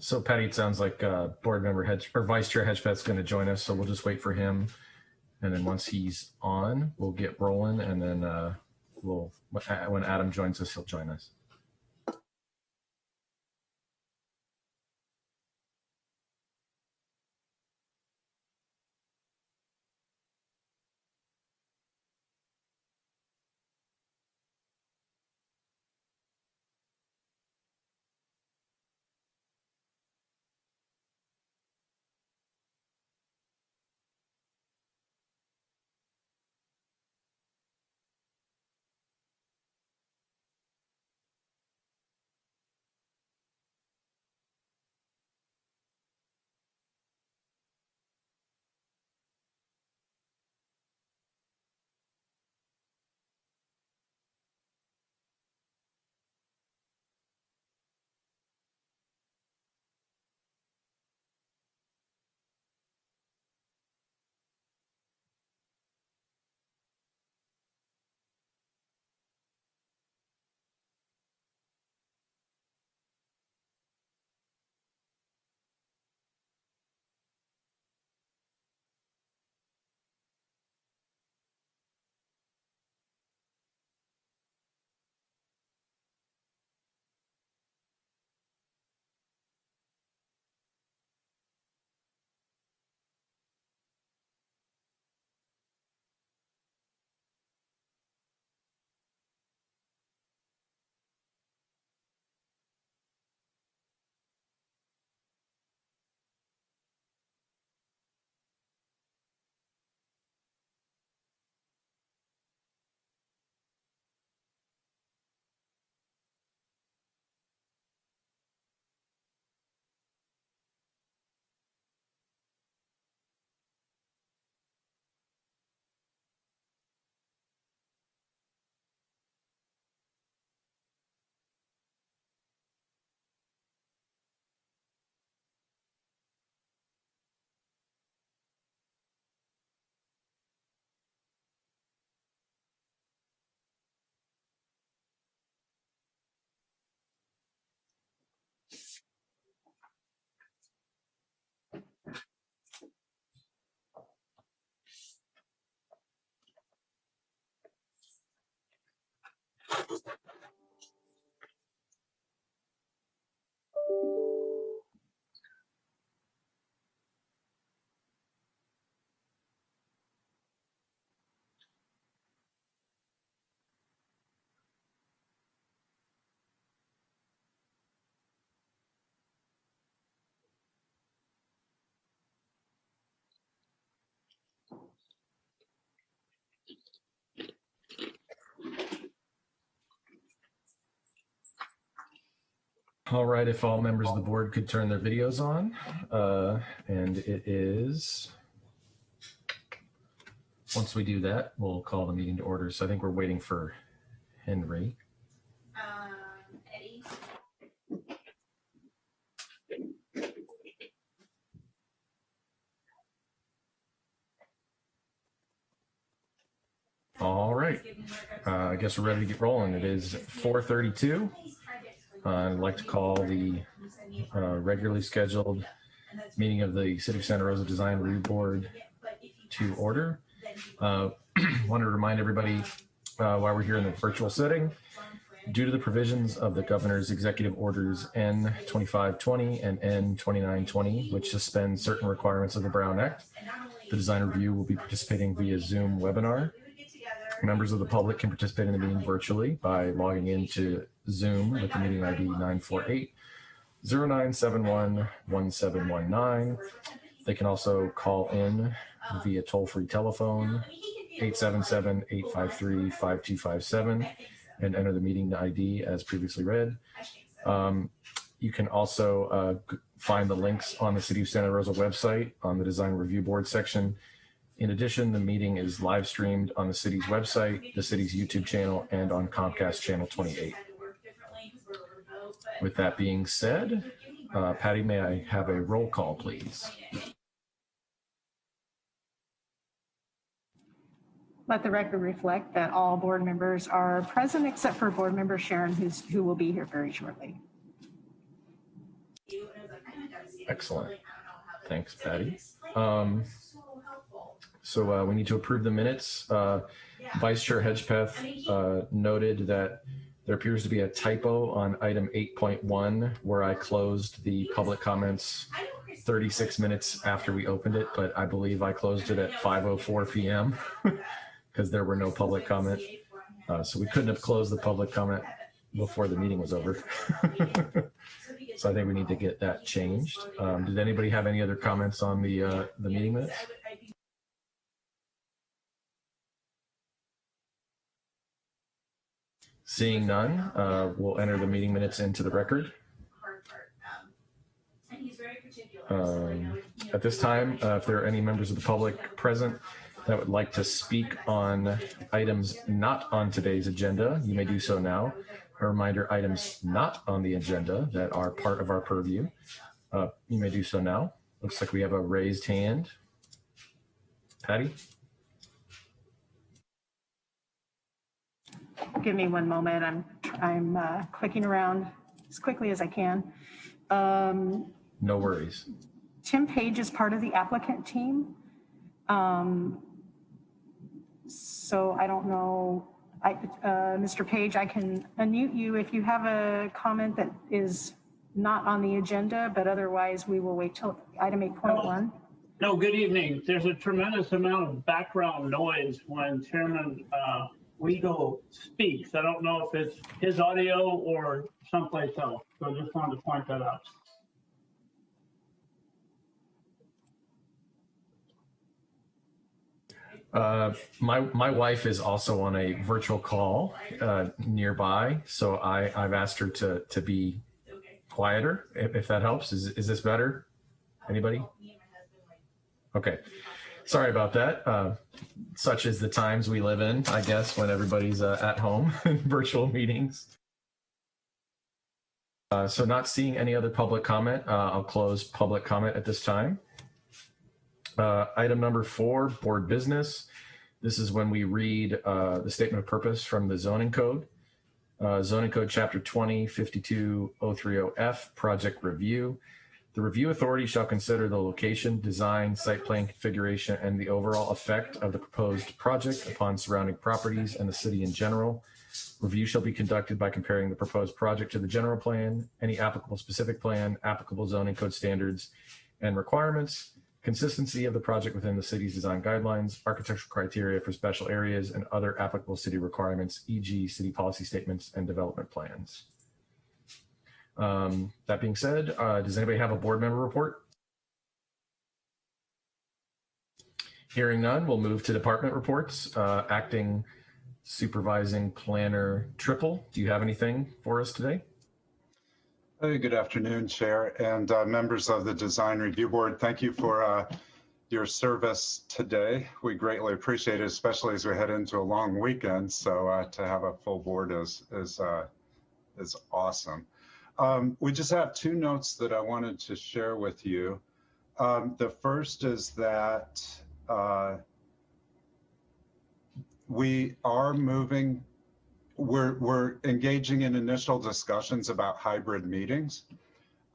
So Patty, it sounds like board member Vice Chair Hedgepeth's going to join us, so we'll just wait for him. And then once he's on, we'll get rolling, and then when Adam joins us, he'll join us. All right, if all members of the board could turn their videos on. And it is, once we do that, we'll call the meeting to order. So I think we're waiting for Henry. Eddie. All right, I guess we're ready to get rolling. It is 4:32. I'd like to call the regularly scheduled meeting of the City of Santa Rosa Design Review Board to order. Want to remind everybody while we're here in the virtual setting, due to the provisions of the Governor's Executive Orders N2520 and N2920, which suspend certain requirements of the Brown Act, the Design Review will be participating via Zoom webinar. Members of the public can participate in the meeting virtually by logging into Zoom with the meeting ID 948-0971-1719. They can also call in via toll-free telephone 877-853-5257 and enter the meeting ID as previously read. You can also find the links on the City of Santa Rosa website on the Design Review Board section. In addition, the meeting is live streamed on the city's website, the city's YouTube channel, and on Comcast Channel 28. With that being said, Patty, may I have a roll call, please? Let the record reflect that all board members are present except for board member Sharon, who will be here very shortly. Excellent. Thanks, Patty. So we need to approve the minutes. Vice Chair Hedgepeth noted that there appears to be a typo on item 8.1 where I closed the public comments 36 minutes after we opened it, but I believe I closed it at 5:04 p.m. because there were no public comment. So we couldn't have closed the public comment before the meeting was over. So I think we need to get that changed. Did anybody have any other comments on the meeting minutes? Seeing none, we'll enter the meeting minutes into the record. At this time, if there are any members of the public present that would like to speak on items not on today's agenda, you may do so now. A reminder, items not on the agenda that are part of our purview, you may do so now. Looks like we have a raised hand. Patty? Give me one moment. I'm clicking around as quickly as I can. No worries. Tim Page is part of the applicant team. So I don't know, Mr. Page, I can unmute you if you have a comment that is not on the agenda, but otherwise we will wait till item 8.1. No, good evening. There's a tremendous amount of background noise when Chairman Weigel speaks. I don't know if it's his audio or someplace else. So I just wanted to point that out. My wife is also on a virtual call nearby, so I've asked her to be quieter, if that helps. Is this better? Anybody? Okay. Sorry about that. Such is the times we live in, I guess, when everybody's at home in virtual meetings. So not seeing any other public comment, I'll close public comment at this time. Item number 4, board business. This is when we read the statement of purpose from the zoning code. Zoning code chapter 20, 52030F, project review. The review authority shall consider the location, design, site plan configuration, and the overall effect of the proposed project upon surrounding properties and the city in general. Review shall be conducted by comparing the proposed project to the general plan, any applicable specific plan, applicable zoning code standards and requirements, consistency of the project within the city's design guidelines, architectural criteria for special areas, and other applicable city requirements, e.g. city policy statements and development plans. That being said, does anybody have a board member report? Hearing none, we'll move to department reports. Acting Supervising Planner Triple, do you have anything for us today? Hey, good afternoon, Chair and members of the Design Review Board. Thank you for your service today. We greatly appreciate it, especially as we head into a long weekend. So to have a full board is awesome. We just have 2 notes that I wanted to share with you. The first is that we are moving. We're engaging in initial discussions about hybrid meetings.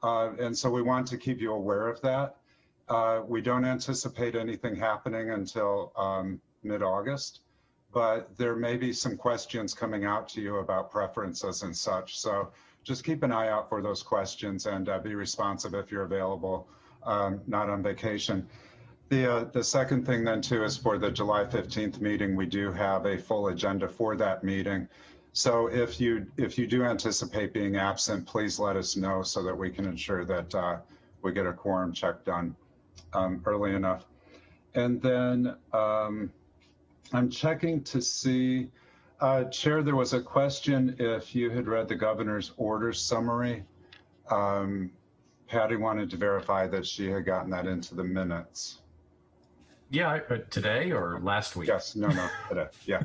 And so we want to keep you aware of that. We don't anticipate anything happening until mid-August, but there may be some questions coming out to you about preferences and such. So just keep an eye out for those questions and be responsive if you're available, not on vacation. The second thing then too is for the July 15th meeting, we do have a full agenda for that meeting. So if you do anticipate being absent, please let us know so that we can ensure that we get a quorum check done early enough. And then I'm checking to see, Chair, there was a question if you had read the governor's order summary. Patty wanted to verify that she had gotten that into the minutes. Yeah, today or last week? Yes, no, today, yeah.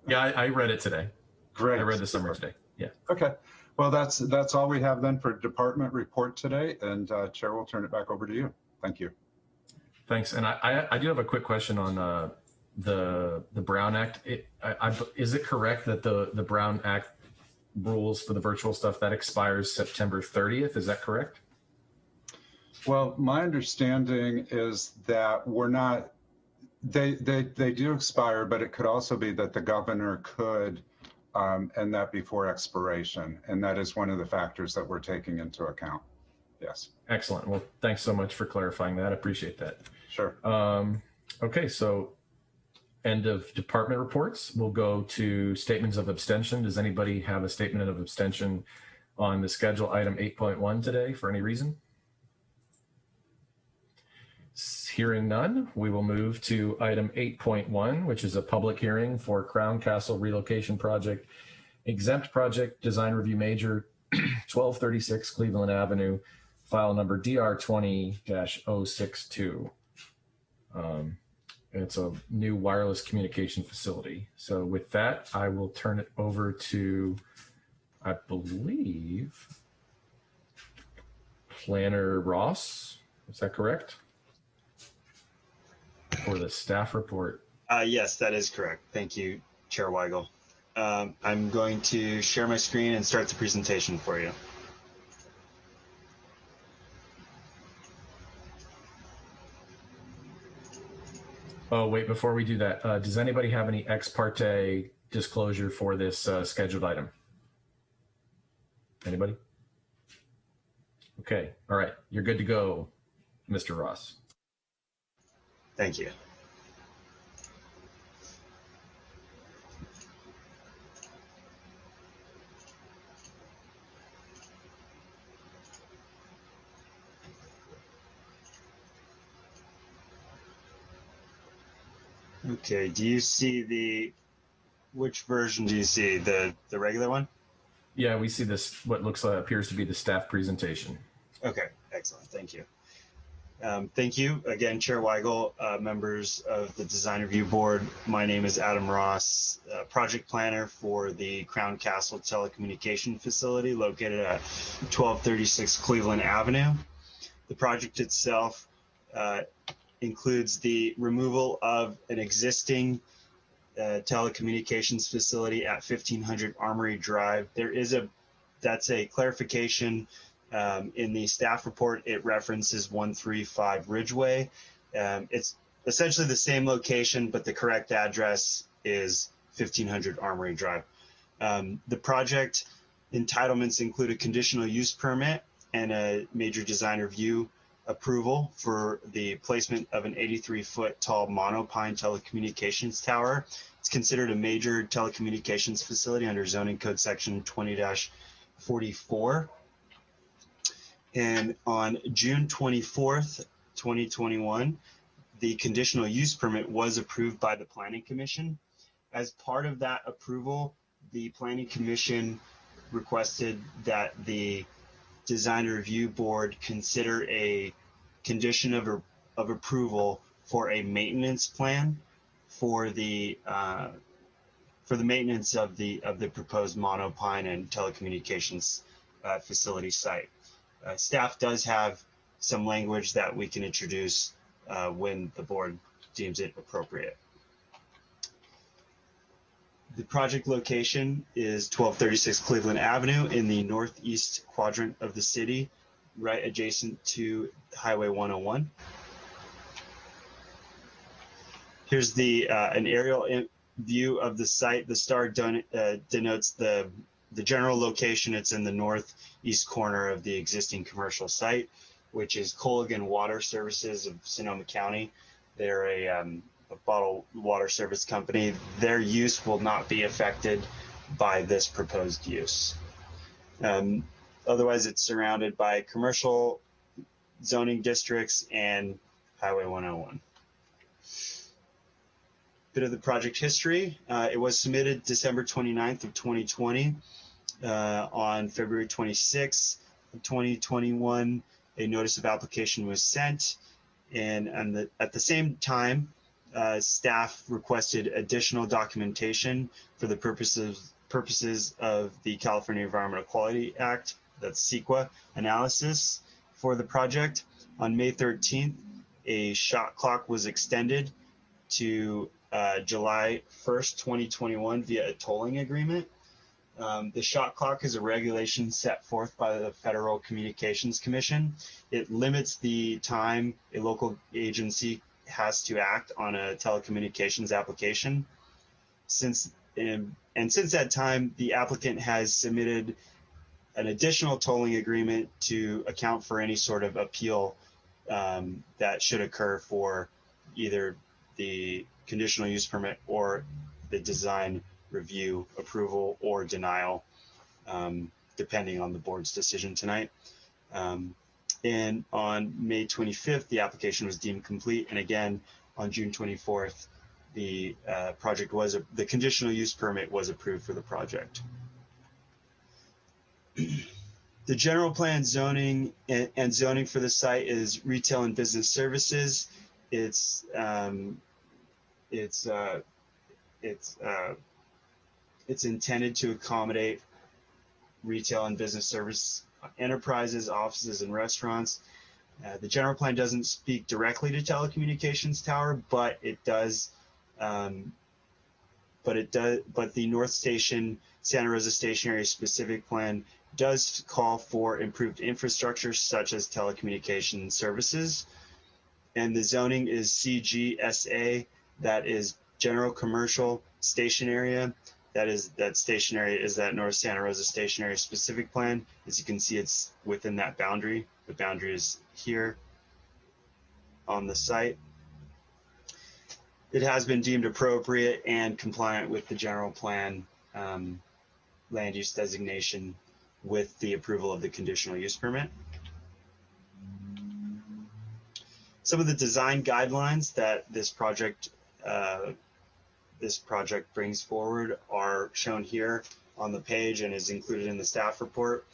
Yeah, I read it today. Great. I read the summary today, yeah. Okay, well, that's all we have then for department report today, and Chair will turn it back over to you. Thank you. Thanks, and I do have a quick question on the Brown Act. Is it correct that the Brown Act rules for the virtual stuff that expires September 30th? Is that correct? Well, my understanding is that we're not, they do expire, but it could also be that the governor could end that before expiration. And that is one of the factors that we're taking into account. Yes. Excellent. Well, thanks so much for clarifying that. I appreciate that. Sure. Okay, so end of department reports. We'll go to statements of abstention. Does anybody have a statement of abstention on the schedule item 8.1 today for any reason? Hearing none, we will move to item 8.1, which is a public hearing for Crown Castle relocation project, exempt project design review major 1236 Cleveland Avenue, file number DR20-062. It's a new wireless communication facility. So with that, I will turn it over to, I believe, Planner Ross. Is that correct? For the staff report. Yes, that is correct. Thank you, Chair Weigel. I'm going to share my screen and start the presentation for you. Oh, wait, before we do that, does anybody have any ex parte disclosure for this scheduled item? Anybody? Okay, all right, you're good to go, Mr. Ross. Thank you. Okay, do you see which version do you see? The regular one? Yeah, we see this, what looks like appears to be the staff presentation. Okay, excellent, thank you. Thank you again, Chair Weigel, members of the Design Review Board. My name is Adam Ross, project planner for the Crown Castle telecommunication facility located at 1236 Cleveland Avenue. The project itself includes the removal of an existing telecommunications facility at 1500 Armory Drive. That's a clarification. In the staff report, it references 135 Ridgeway. It's essentially the same location, but the correct address is 1500 Armory Drive. The project entitlements include a conditional use permit and a major design review approval for the placement of an 83-foot tall monopine telecommunications tower. It's considered a major telecommunications facility under zoning code section 20-44. And on June 24th, 2021, the conditional use permit was approved by the Planning Commission. As part of that approval, the Planning Commission requested that the Design Review Board consider a condition of approval for a maintenance plan for the maintenance of the proposed monopine and telecommunications facility site. Staff does have some language that we can introduce when the board deems it appropriate. The project location is 1236 Cleveland Avenue in the northeast quadrant of the city, right adjacent to Highway 101. Here's an aerial view of the site. The star denotes the general location. It's in the northeast corner of the existing commercial site, which is Colligan Water Services of Sonoma County. They're a bottled water service company. Their use will not be affected by this proposed use. Otherwise, it's surrounded by commercial zoning districts and Highway 101. Bit of the project history. It was submitted December 29th of 2020. On February 26th of 2021, a notice of application was sent, and at the same time, staff requested additional documentation for the purposes of the California Environmental Quality Act, that's CEQA analysis for the project. On May 13th, a shot clock was extended to July 1st, 2021 via a tolling agreement. The shot clock is a regulation set forth by the Federal Communications Commission. It limits the time a local agency has to act on a telecommunications application. Since that time, the applicant has submitted an additional tolling agreement to account for any sort of appeal that should occur for either the conditional use permit or the design review approval or denial, depending on the board's decision tonight. And on May 25th, the application was deemed complete. And again, on June 24th, the the conditional use permit was approved for the project. The general plan zoning and zoning for the site is retail and business services. It's intended to accommodate retail and business service enterprises, offices, and restaurants. The general plan doesn't speak directly to telecommunications tower, but it does. But the North Station Santa Rosa Station area specific plan does call for improved infrastructure such as telecommunication services. And the zoning is CGSA, that is general commercial station area. That station area is that North Santa Rosa Station area specific plan. As you can see, it's within that boundary. The boundary is here on the site. It has been deemed appropriate and compliant with the general plan land use designation with the approval of the conditional use permit. Some of the design guidelines that this project brings forward are shown here on the page and is included in the staff report.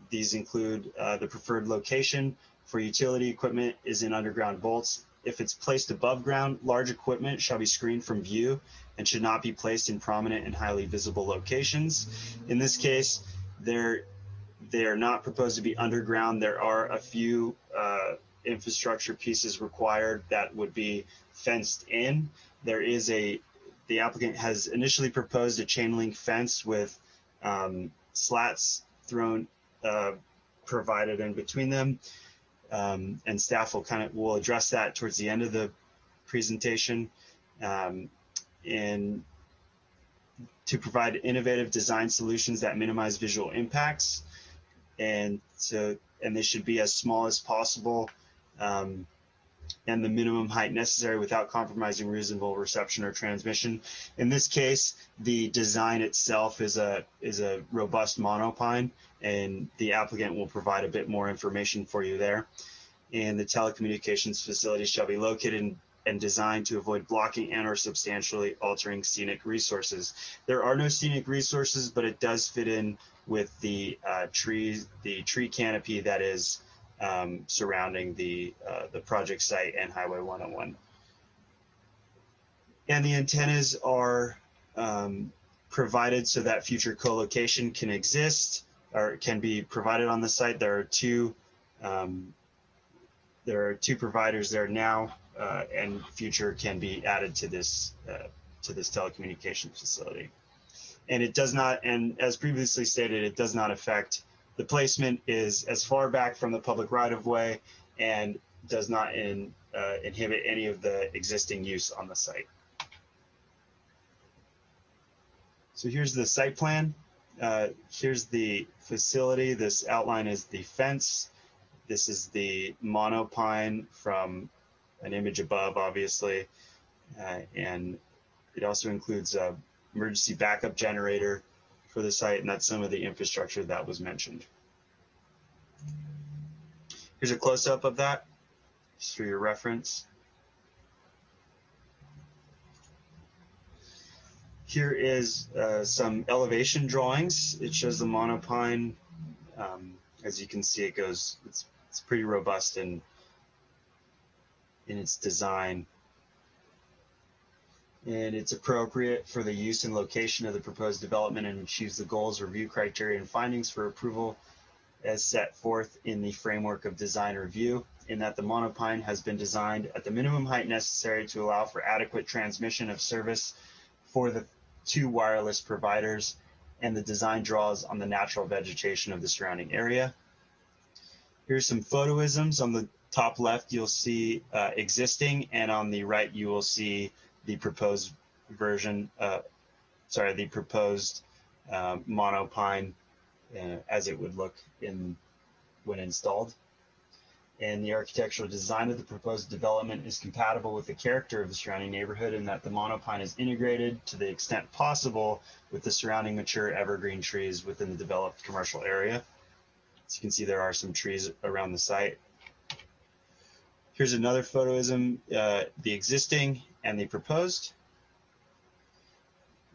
These include the preferred location for utility equipment is in underground vaults. If it's placed above ground, large equipment shall be screened from view and should not be placed in prominent and highly visible locations. In this case, they are not proposed to be underground. There are a few infrastructure pieces required that would be fenced in. The applicant has initially proposed a chain link fence with slats thrown provided in between them. And staff will address that towards the end of the presentation, and to provide innovative design solutions that minimize visual impacts, and they should be as small as possible, and the minimum height necessary without compromising reasonable reception or transmission. In this case, the design itself is a robust monopine, and the applicant will provide a bit more information for you there. And the telecommunications facility shall be located and designed to avoid blocking and or substantially altering scenic resources. There are no scenic resources, but it does fit in with the tree canopy that is surrounding the project site and Highway 101. And the antennas are provided so that future co-location can exist or can be provided on the site. There are two providers there now, and future can be added to this telecommunications facility. And it does not, and as previously stated, it does not affect, the placement is as far back from the public right-of-way and does not inhibit any of the existing use on the site. So here's the site plan. Here's the facility. This outline is the fence. This is the monopine from an image above, obviously. And it also includes a emergency backup generator for the site, and that's some of the infrastructure that was mentioned. Here's a close-up of that, just for your reference. Here is some elevation drawings. It shows the monopine. As you can see, it's pretty robust in its design. And it's appropriate for the use and location of the proposed development and achieves the goals, review criteria, and findings for approval as set forth in the framework of design review, in that the monopine has been designed at the minimum height necessary to allow for adequate transmission of service for the two wireless providers, and the design draws on the natural vegetation of the surrounding area. Here's some photoisms. On the top left, you'll see existing, and on the right, you will see the proposed version, the proposed monopine as it would look when installed. And the architectural design of the proposed development is compatible with the character of the surrounding neighborhood in that the monopine is integrated to the extent possible with the surrounding mature evergreen trees within the developed commercial area. As you can see, there are some trees around the site. Here's another photoism, the existing and the proposed.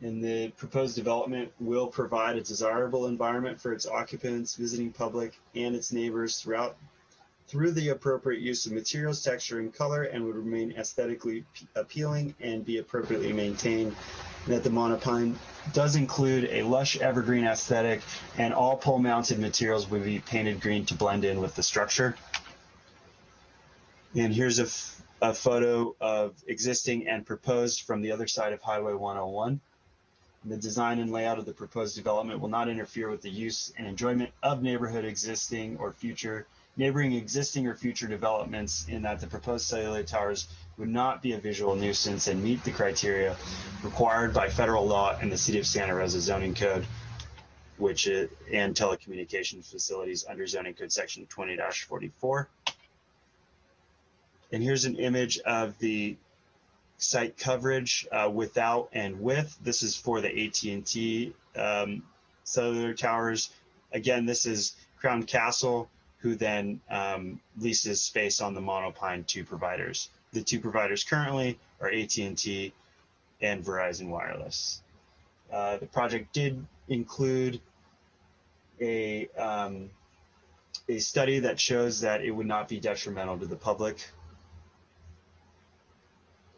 And the proposed development will provide a desirable environment for its occupants, visiting public, and its neighbors through the appropriate use of materials, texture, and color, and would remain aesthetically appealing and be appropriately maintained. And that the monopine does include a lush evergreen aesthetic, and all pole-mounted materials will be painted green to blend in with the structure. And here's a photo of existing and proposed from the other side of Highway 101. The design and layout of the proposed development will not interfere with the use and enjoyment of neighboring existing or future developments, in that the proposed cellular towers would not be a visual nuisance and meet the criteria required by federal law and the City of Santa Rosa zoning code, and telecommunications facilities under zoning code section 20-44. And here's an image of the site coverage without and with. This is for the AT&T cellular towers. Again, this is Crown Castle, who then leases space on the monopine to providers. The two providers currently are AT&T and Verizon Wireless. The project did include a study that shows that it would not be detrimental to the public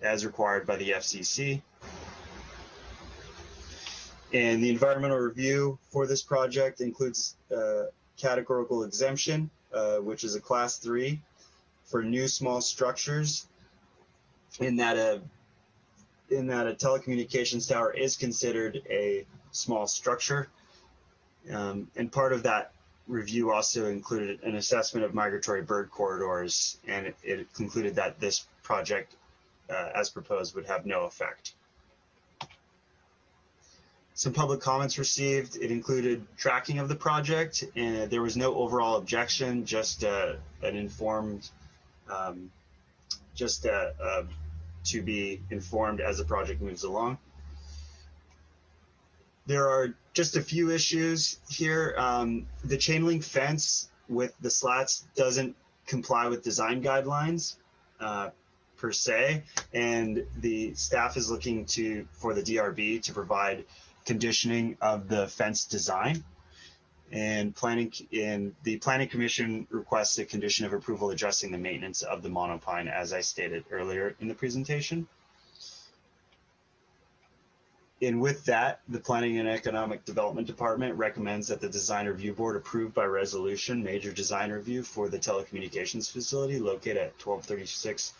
as required by the FCC. And the environmental review for this project includes categorical exemption, which is a class 3 for new small structures, in that a telecommunications tower is considered a small structure. And part of that review also included an assessment of migratory bird corridors, and it concluded that this project, as proposed, would have no effect. Some public comments received. It included tracking of the project, and there was no overall objection, just an informed, to be informed as the project moves along. There are just a few issues here. The chain link fence with the slats doesn't comply with design guidelines per se, and the staff is looking for the DRB to provide conditioning of the fence design, and the planning commission requests a condition of approval addressing the maintenance of the monopine, as I stated earlier in the presentation. And with that, the Planning and Economic Development Department recommends that the Design Review Board approve by resolution major design review for the telecommunications facility located at 1236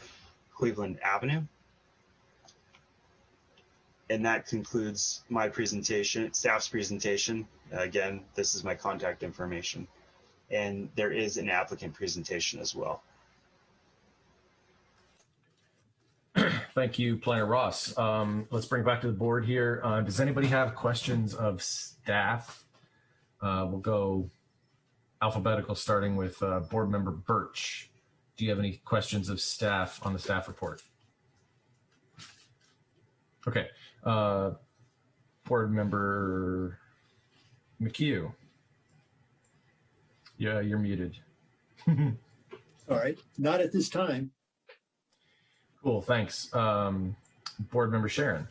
Cleveland Avenue. And that concludes my presentation, staff's presentation. Again, this is my contact information. And there is an applicant presentation as well. Thank you, Planner Ross. Let's bring it back to the board here. Does anybody have questions of staff? We'll go alphabetical, starting with Board Member Birch. Do you have any questions of staff on the staff report? Okay. Board Member McHugh. Yeah, you're muted. All right, not at this time. Cool, thanks. Board Member Sharon.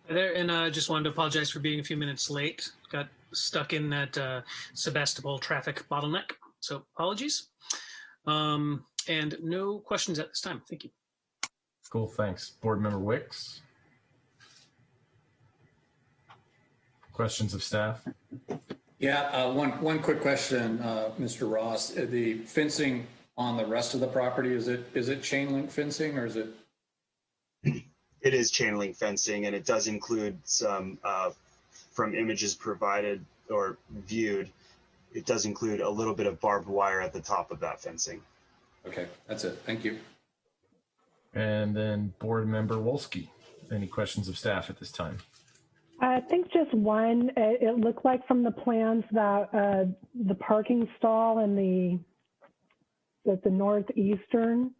Hi there, and I just wanted to apologize for being a few minutes late. Got stuck in that Sebastopol traffic bottleneck, so apologies. And no questions at this time. Thank you. Cool, thanks. Board Member Wicks. Questions of staff? Yeah, one quick question, Mr. Ross. The fencing on the rest of the property, is it chain link fencing, or is it? It is chain link fencing, and it does include some from images provided or viewed, it does include a little bit of barbed wire at the top of that fencing. Okay, that's it. Thank you. And then Board Member Wolski, any questions of staff at this time? I think just one. It looked like from the plans that the parking stall in the northeastern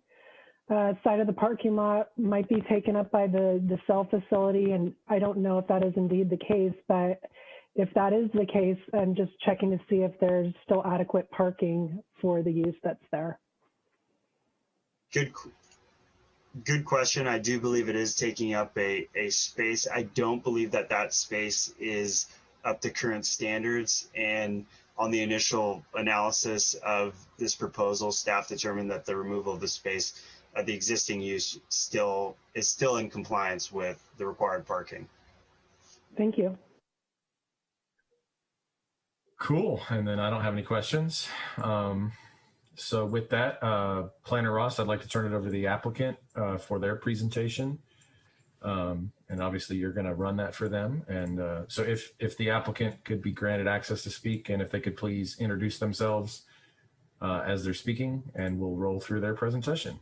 side of the parking lot might be taken up by the cell facility, and I don't know if that is indeed the case, but if that is the case, I'm just checking to see if there's still adequate parking for the use that's there. Good question. I do believe it is taking up a space. I don't believe that space is up to current standards. And on the initial analysis of this proposal, staff determined that the removal of the space, the existing use is still in compliance with the required parking. Thank you. Cool. And then I don't have any questions. So with that, Planner Ross, I'd like to turn it over to the applicant for their presentation. And obviously you're going to run that for them. And so if the applicant could be granted access to speak, and if they could please introduce themselves as they're speaking, and we'll roll through their presentation.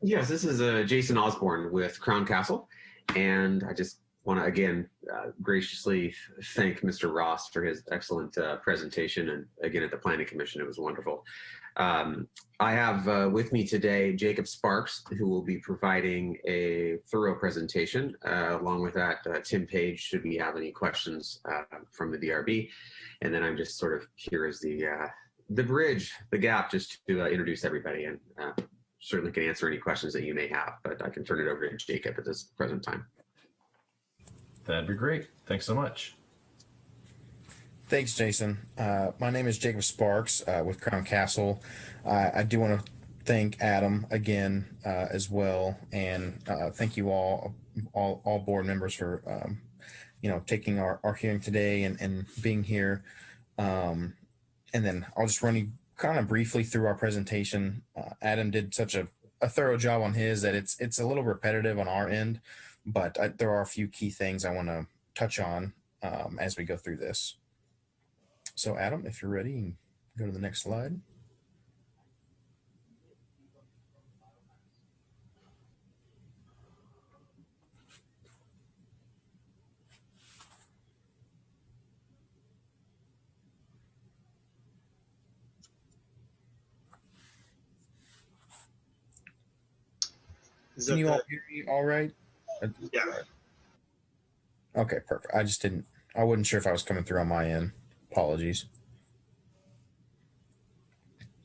Yes, this is Jason Osborne with Crown Castle. And I just want to, again, graciously thank Mr. Ross for his excellent presentation. And again, at the Planning Commission, it was wonderful. I have with me today Jacob Sparks, who will be providing a thorough presentation. Along with that, Tim Page, should we have any questions from the DRB. And then I'm just sort of here as the bridge, the gap, just to introduce everybody, and certainly can answer any questions that you may have, but I can turn it over to Jacob at this present time. That'd be great. Thanks so much. Thanks, Jason. My name is Jacob Sparks with Crown Castle. I do want to thank Adam again as well, and thank you all board members for taking our hearing today and being here. And then I'll just run you kind of briefly through our presentation. Adam did such a thorough job on his that it's a little repetitive on our end, but there are a few key things I want to touch on as we go through this. So Adam, if you're ready, you can go to the next slide. Can you all hear me all right? Yeah. Okay, perfect. I wasn't sure if I was coming through on my end. Apologies.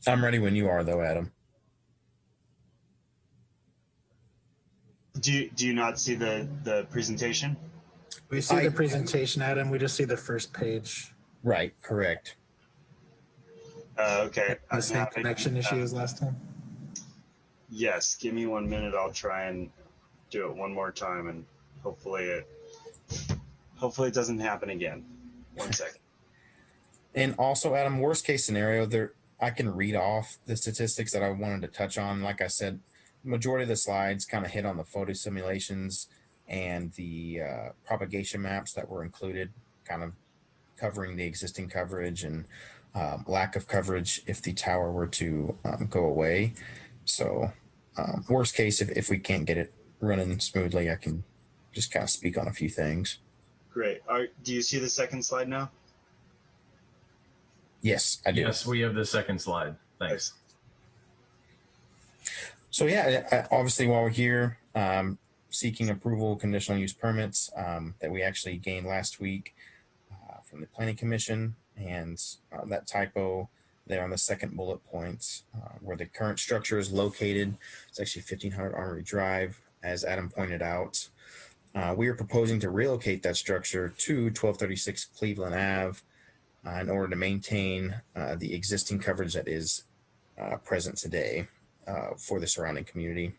I'm ready when you are, though, Adam. Do you not see the presentation? We see the presentation, Adam. We just see the first page. Right, correct. Okay. The same connection issue as last time? Yes. Give me 1 minute. I'll try and do it one more time, and hopefully it doesn't happen again. 1 second. And also, Adam, worst case scenario, I can read off the statistics that I wanted to touch on. Like I said, the majority of the slides kind of hit on the photo simulations and the propagation maps that were included, kind of covering the existing coverage and lack of coverage if the tower were to go away. So worst case, if we can't get it running smoothly, I can just kind of speak on a few things. Great. Do you see the second slide now? Yes, I do. Yes, we have the second slide. Thanks. So yeah, obviously while we're here, seeking approval, conditional use permits that we actually gained last week from the Planning Commission, and that typo there on the second bullet point where the current structure is located. It's actually 1500 Armory Drive, as Adam pointed out. We are proposing to relocate that structure to 1236 Cleveland Ave in order to maintain the existing coverage that is present today for the surrounding community.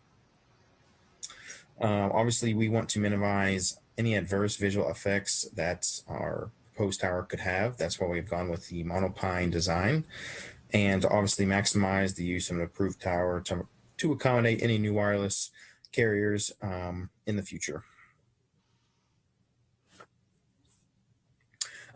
Obviously, we want to minimize any adverse visual effects that our proposed tower could have. That's why we've gone with the monopine design, and obviously maximize the use of an approved tower to accommodate any new wireless carriers in the future.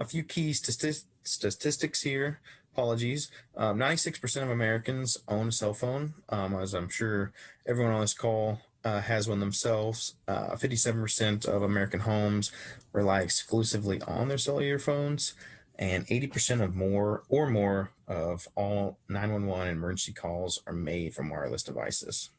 a few key statistics here. Apologies. 96% of Americans own a cell phone, as I'm sure everyone on this call has one themselves. 57% of American homes rely exclusively on their cellular phones, and 80% of more of all 911 emergency calls are made from wireless devices.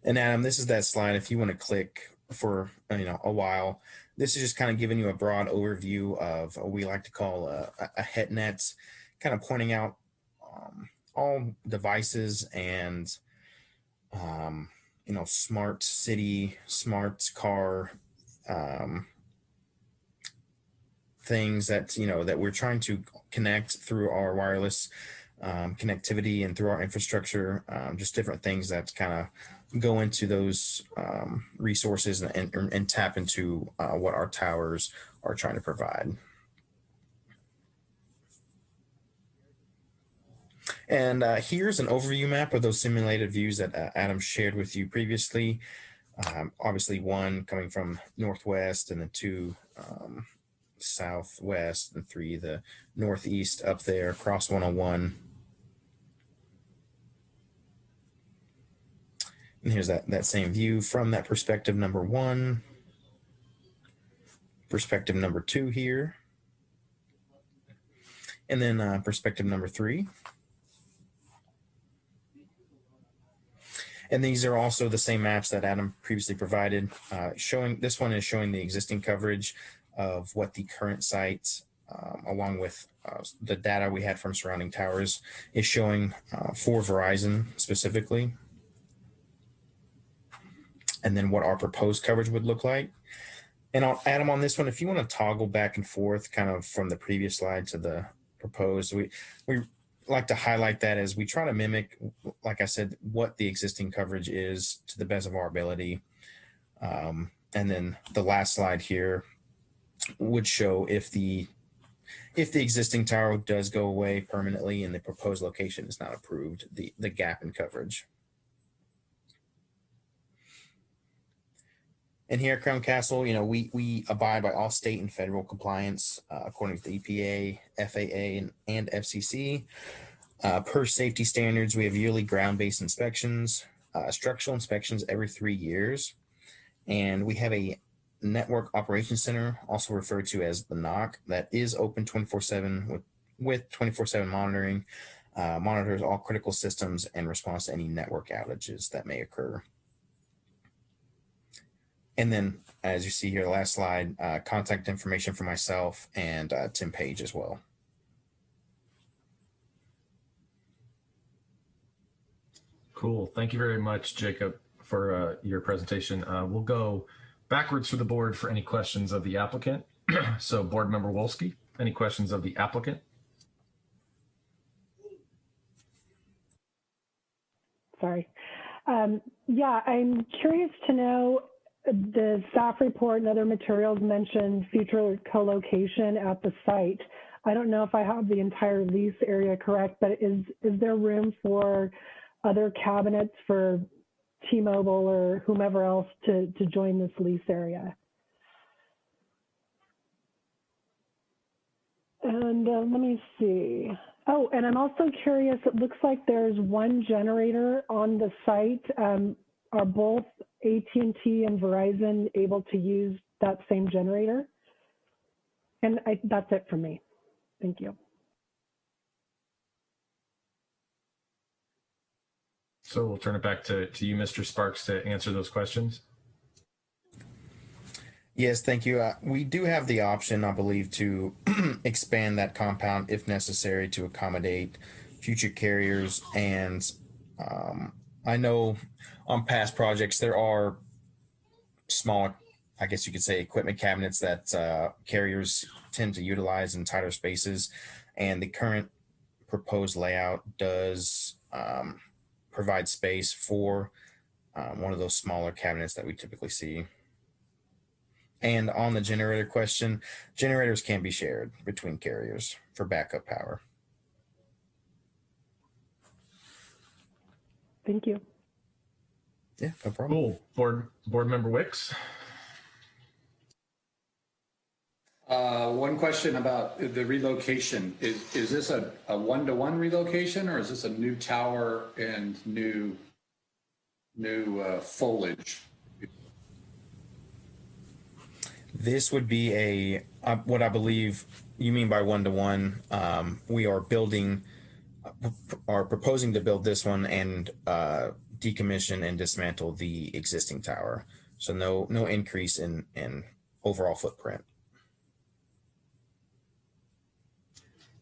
And Adam, this is that slide. If you want to click for a while, this is just kind of giving you a broad overview of what we like to call a head net, kind of pointing out all devices and smart city, smart car things that that we're trying to connect through our wireless connectivity and through our infrastructure. Just different things that kind of go into those resources and tap into what our towers are trying to provide. And here's an overview map of those simulated views that Adam shared with you previously. Obviously, one coming from northwest, and then two southwest, and three the northeast up there across 101. And here's that same view from that perspective number one, perspective number two here, and then perspective number three. And these are also the same maps that Adam previously provided. This one is showing the existing coverage of what the current site, along with the data we had from surrounding towers, is showing for Verizon specifically. And then what our proposed coverage would look like. And Adam, on this one, if you want to toggle back and forth kind of from the previous slide to the proposed, we like to highlight that as we try to mimic, like I said, what the existing coverage is to the best of our ability. And then the last slide here would show if the existing tower does go away permanently and the proposed location is not approved, the gap in coverage. And here at Crown Castle, we abide by all state and federal compliance according to the EPA, FAA, and FCC. Per safety standards, we have yearly ground-based inspections, structural inspections every 3 years, and we have a Network Operations Center, also referred to as the NOC, that is open 24/7 with 24/7 monitoring, monitors all critical systems and responds to any network outages that may occur. And then, as you see here, last slide, contact information for myself and Tim Page as well. Cool. Thank you very much, Jacob, for your presentation. We'll go backwards for the board for any questions of the applicant. So Board Member Wolski, any questions of the applicant? Sorry. Yeah, I'm curious to know, the staff report and other materials mentioned future co-location at the site. I don't know if I have the entire lease area correct, but is there room for other cabinets for T-Mobile or whomever else to join this lease area? And let me see. Oh, and I'm also curious, it looks like there's one generator on the site. Are both AT&T and Verizon able to use that same generator? And that's it for me. Thank you. So we'll turn it back to you, Mr. Sparks, to answer those questions. Yes, thank you. We do have the option, I believe, to expand that compound if necessary to accommodate future carriers. And I know on past projects, there are smaller, I guess you could say, equipment cabinets that carriers tend to utilize in tighter spaces. And the current proposed layout does provide space for one of those smaller cabinets that we typically see. And on the generator question, generators can be shared between carriers for backup power. Thank you. Yeah, no problem. Cool. Board Member Wicks. question about the relocation. Is this a one-to-one relocation, or is this a new tower and new foliage? This would be a what I believe you mean by one-to-one. We are proposing to build this one and decommission and dismantle the existing tower. So no increase in overall footprint.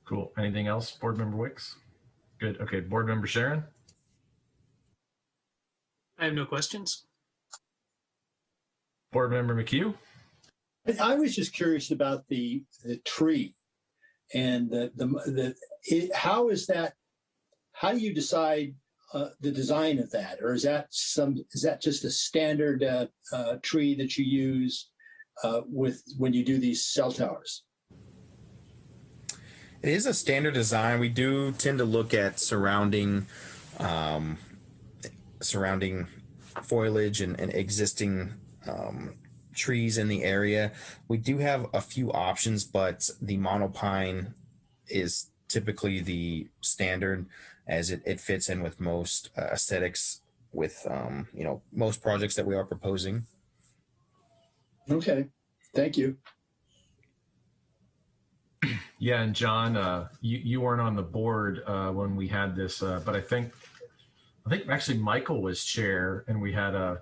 Cool. Anything else, Board Member Wicks? Good. Okay, Board Member Sharon? I have no questions. Board Member McHugh? I was just curious about the tree and how is that? How do you decide the design of that, or is that just a standard tree that you use when you do these cell towers? It is a standard design. We do tend to look at surrounding foliage and existing trees in the area. We do have a few options, but the monopine is typically the standard, as it fits in with most aesthetics with most projects that we are proposing. Okay, thank you. Yeah, and John, you weren't on the board when we had this, but I think actually Michael was chair, and we had a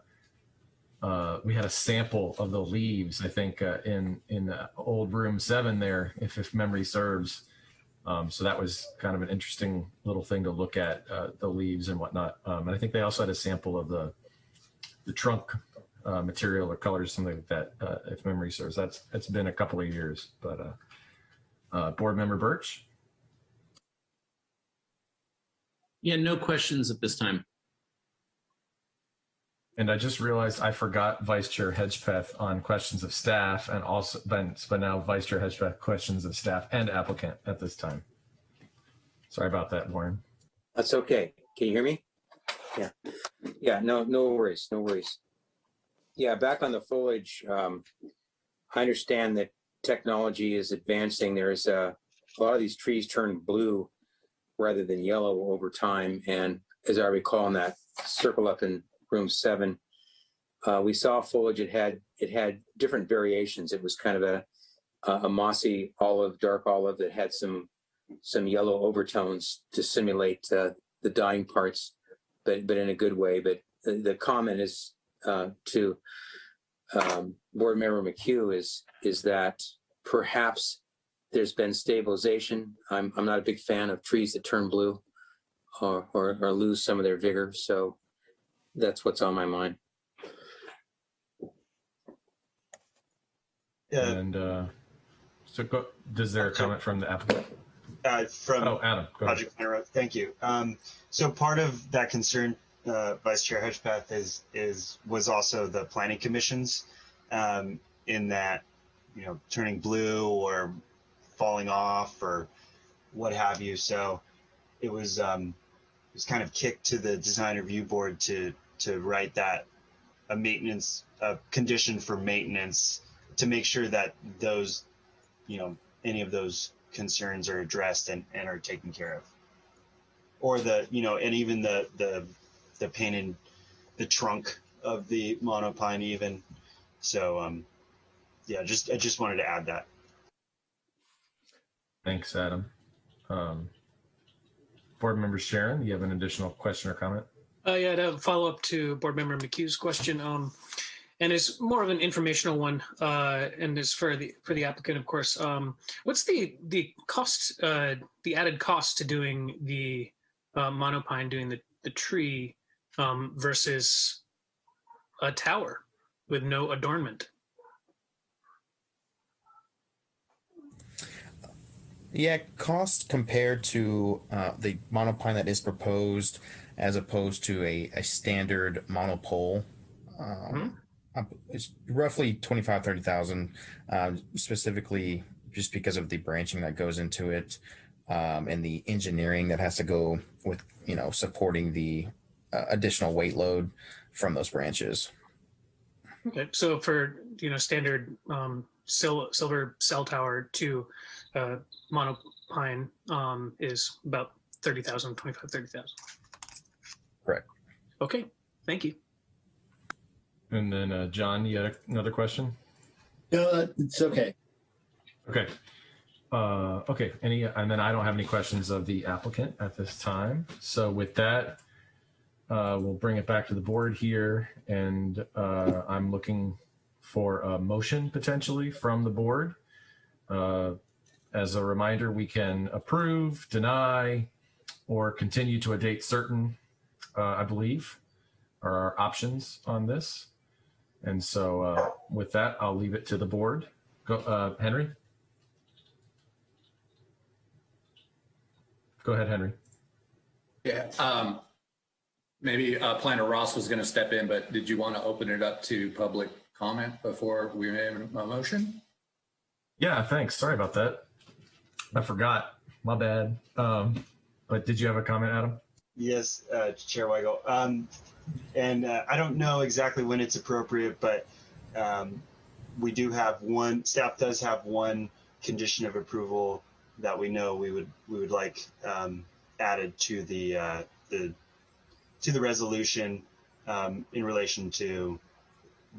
sample of the leaves. I think in old room 7 there, if memory serves. So that was kind of an interesting little thing to look at, the leaves and whatnot. And I think they also had a sample of the trunk material or colors, something like that, if memory serves. It's been a couple of years, but. Board Member Birch? Yeah, no questions at this time. And I just realized I forgot Vice Chair Hedgepeth on questions of staff, and also but now Vice Chair Hedgepeth questions of staff and applicant at this time. Sorry about that, Warren. That's okay. Can you hear me? Yeah. Yeah, no worries, no worries. Yeah, back on the foliage, I understand that technology is advancing. There's a lot of these trees turn blue rather than yellow over time. And as I recall in that circle up in room 7, we saw foliage. It had different variations. It was kind of a mossy olive, dark olive that had some yellow overtones to simulate the dying parts, but in a good way. But the comment is to Board Member McHugh is that perhaps there's been stabilization. I'm not a big fan of trees that turn blue or lose some of their vigor. So that's what's on my mind. And does there a comment from the applicant? From Adam, go Project Planner. Thank you. So part of that concern, Vice Chair Hedgepeth, was also the planning commissions, in that, turning blue or falling off or what have you. So it was kind of kicked to the design review board to write that a condition for maintenance to make sure that those, any of those concerns are addressed and are taken care of, or and even the paint in the trunk of the monopine even. So yeah, I just wanted to add that. Thanks, Adam. Board Member Sharon, you have an additional question or comment? Yeah, to follow up to Board Member McHugh's question, and it's more of an informational one, and is for the applicant, of course. What's the cost, the added cost to doing the monopine, doing the tree, versus a tower with no adornment? Yeah, cost compared to the monopine that is proposed, as opposed to a standard monopole. It's roughly 25,000, 30,000, specifically just because of the branching that goes into it, and the engineering that has to go with, supporting the additional weight load from those branches. Okay, so for standard silver cell tower to monopine is about 30,000, 25, 30,000. Correct. Okay, thank you. And then John, you had another question? No, it's okay. Okay. Okay. And then I don't have any questions of the applicant at this time. So with that, we'll bring it back to the board here, and I'm looking for a motion potentially from the board. As a reminder, we can approve, deny, or continue to a date certain, I believe, are our options on this. And so with that, I'll leave it to the board. Go, Henry. Go ahead, Henry. Yeah. Maybe Planner Ross was going to step in, but did you want to open it up to public comment before we made a motion? Yeah, thanks. Sorry about that. I forgot. My bad. But did you have a comment, Adam? Yes, Chair Weigel. And I don't know exactly when it's appropriate, but we do have one, staff does have one condition of approval that we know we would like added to the resolution in relation to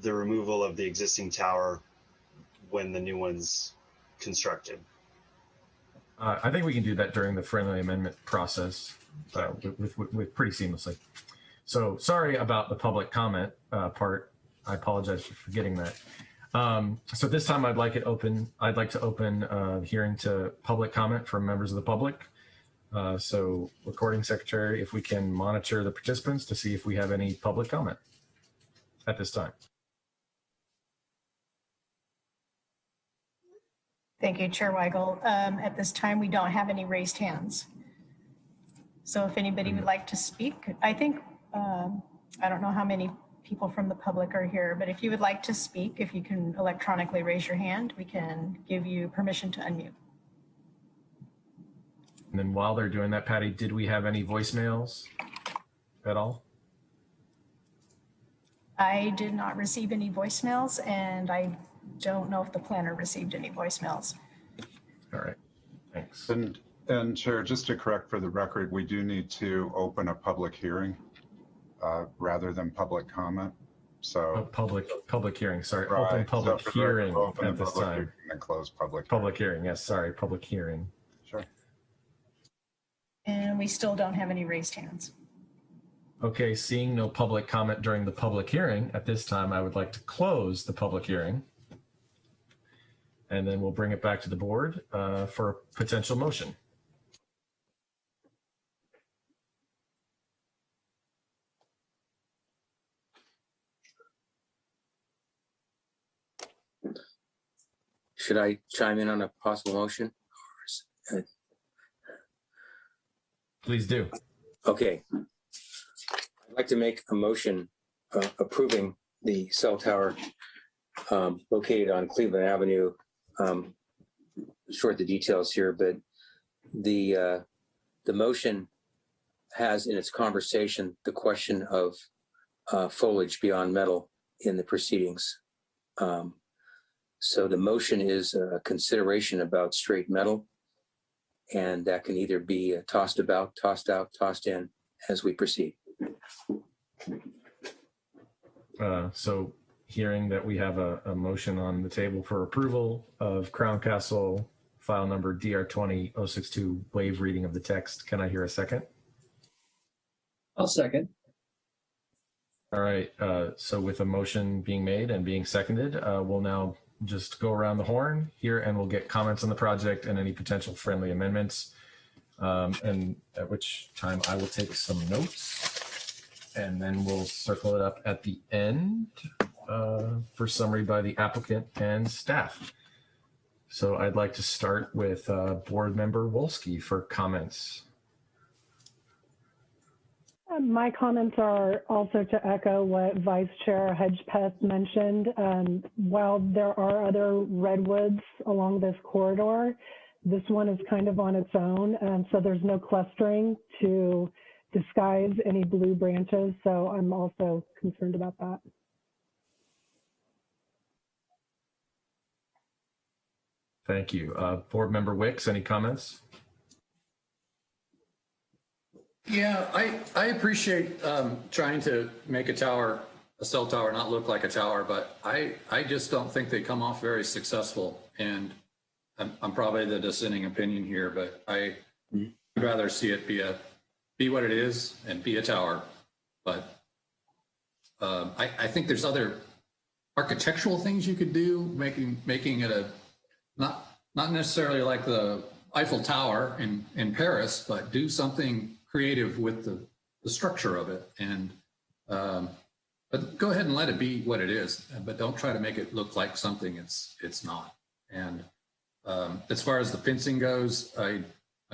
the removal of the existing tower when the new one's constructed. I think we can do that during the friendly amendment process with pretty seamlessly. So sorry about the public comment part. I apologize for forgetting that. So this time I'd like to open hearing to public comment from members of the public. So recording secretary, if we can monitor the participants to see if we have any public comment at this time. Thank you, Chair Weigel. At this time, we don't have any raised hands. So if anybody would like to speak, I think, I don't know how many people from the public are here, but if you would like to speak, if you can electronically raise your hand, we can give you permission to unmute. And then while they're doing that, Patty, did we have any voicemails at all? I did not receive any voicemails, and I don't know if the planner received any voicemails. All right, thanks. And Chair, just to correct for the record, we do need to open a public hearing rather than public comment. So public hearing, sorry, right. Open public so hearing open at this time. And close public hearing, yes, sorry, public hearing. Sure. And we still don't have any raised hands. Okay, seeing no public comment during the public hearing, at this time, I would like to close the public hearing. And then we'll bring it back to the board for a potential motion. Should I chime in on a possible motion? Please do. Okay. I'd like to make a motion approving the cell tower located on Cleveland Avenue. Short the details here, but the motion has in its conversation the question of foliage beyond metal in the proceedings. So the motion is a consideration about straight metal, and that can either be tossed about, tossed out, tossed in as we proceed. So hearing that we have a motion on the table for approval of Crown Castle file number DR20-062 waive reading of the text, can I hear a second? I'll second. All right, so with a motion being made and being seconded, we'll now just go around the horn here and we'll get comments on the project and any potential friendly amendments. And at which time I will take some notes and then we'll circle it up at the end for summary by the applicant and staff. So I'd like to start with board member Wolski for comments. My comments are also to echo what Vice Chair Hedgepeth mentioned. While there are other redwoods along this corridor, this one is kind of on its own. So there's no clustering to disguise any blue branches. So I'm also concerned about that. Thank you. Board Member Wicks, any comments? Yeah, I appreciate trying to make a cell tower, not look like a tower, but I just don't think they come off very successful. And I'm probably the dissenting opinion here, but I would rather see it be what it is and be a tower. But I think there's other architectural things you could do, making it not necessarily like the Eiffel Tower in Paris, but do something creative with the structure of it. And but go ahead and let it be what it is, but don't try to make it look like something it's not. And as far as the fencing goes, I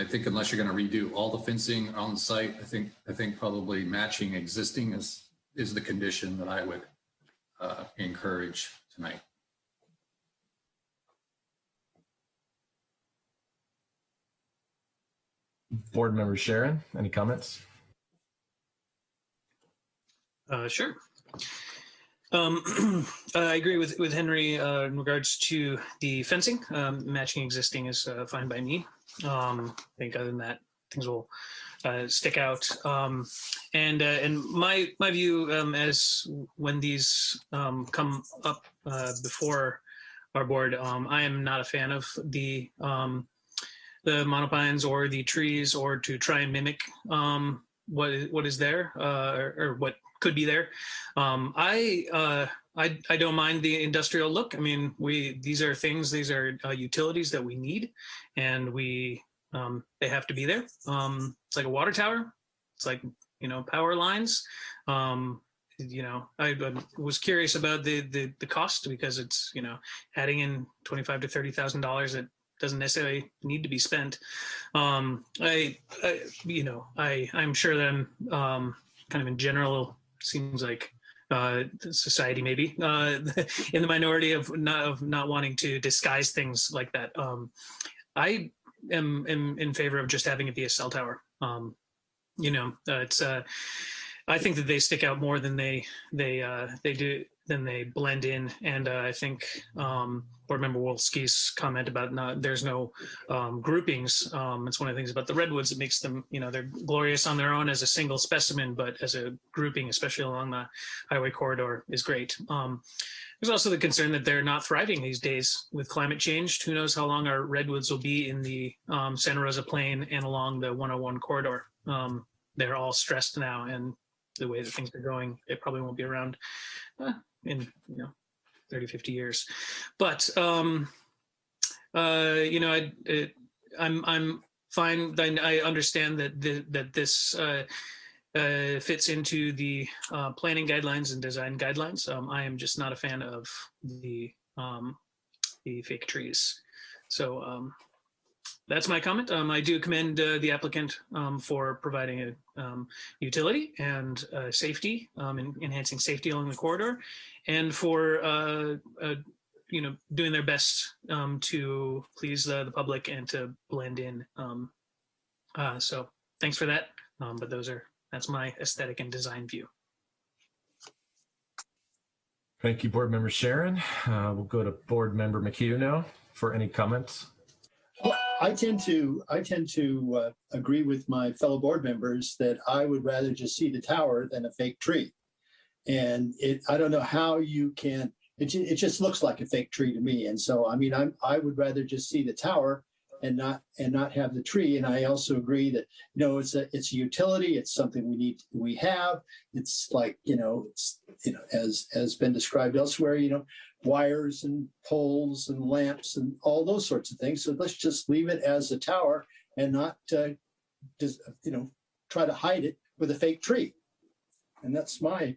think unless you're going to redo all the fencing on site, I think probably matching existing is the condition that I would encourage tonight. Board Member Sharon, any comments? Sure. I agree with Henry in regards to the fencing. Matching existing is fine by me. I think other than that, things will stick out. And my view as when these come up before our board, I am not a fan of the monopines or the trees, or to try and mimic what is there or what could be there. I don't mind the industrial look. I mean, these are utilities that we need, and they have to be there. It's like a water tower. It's like, power lines. I was curious about the cost, because it's, adding in $25,000 to $30,000 that doesn't necessarily need to be spent. I'm sure that I'm kind of in general, seems like society maybe in the minority of not wanting to disguise things like that. I am in favor of just having it be a cell tower. It's I think that they stick out more than they blend in, and I think Board Member Wolski's comment about there's no groupings. It's one of the things about the redwoods that makes them, they're glorious on their own as a single specimen, but as a grouping, especially along the highway corridor, is great. There's also the concern that they're not thriving these days with climate change. Who knows how long our redwoods will be in the Santa Rosa Plain and along the 101 corridor. They're all stressed now, and the way that things are going, it probably won't be around in 30, 50 years. But I'm fine. I understand that this fits into the planning guidelines and design guidelines. I am just not a fan of the fake trees. So that's my comment. I do commend the applicant for providing a utility and safety, enhancing safety along the corridor, and for doing their best to please the public and to blend in. So thanks for that. But that's my aesthetic and design view. Thank you, Board Member Sharon. We'll go to Board Member McHugh now for any comments. Well, I tend to agree with my fellow board members that I would rather just see the tower than a fake tree. And I don't know how you can. It just looks like a fake tree to me. And so, I mean, I would rather just see the tower and not have the tree. And I also agree that it's a utility. It's something we have. It's like as been described elsewhere. Wires and poles and lamps and all those sorts of things. So let's just leave it as a tower and not try to hide it with a fake tree. And that's and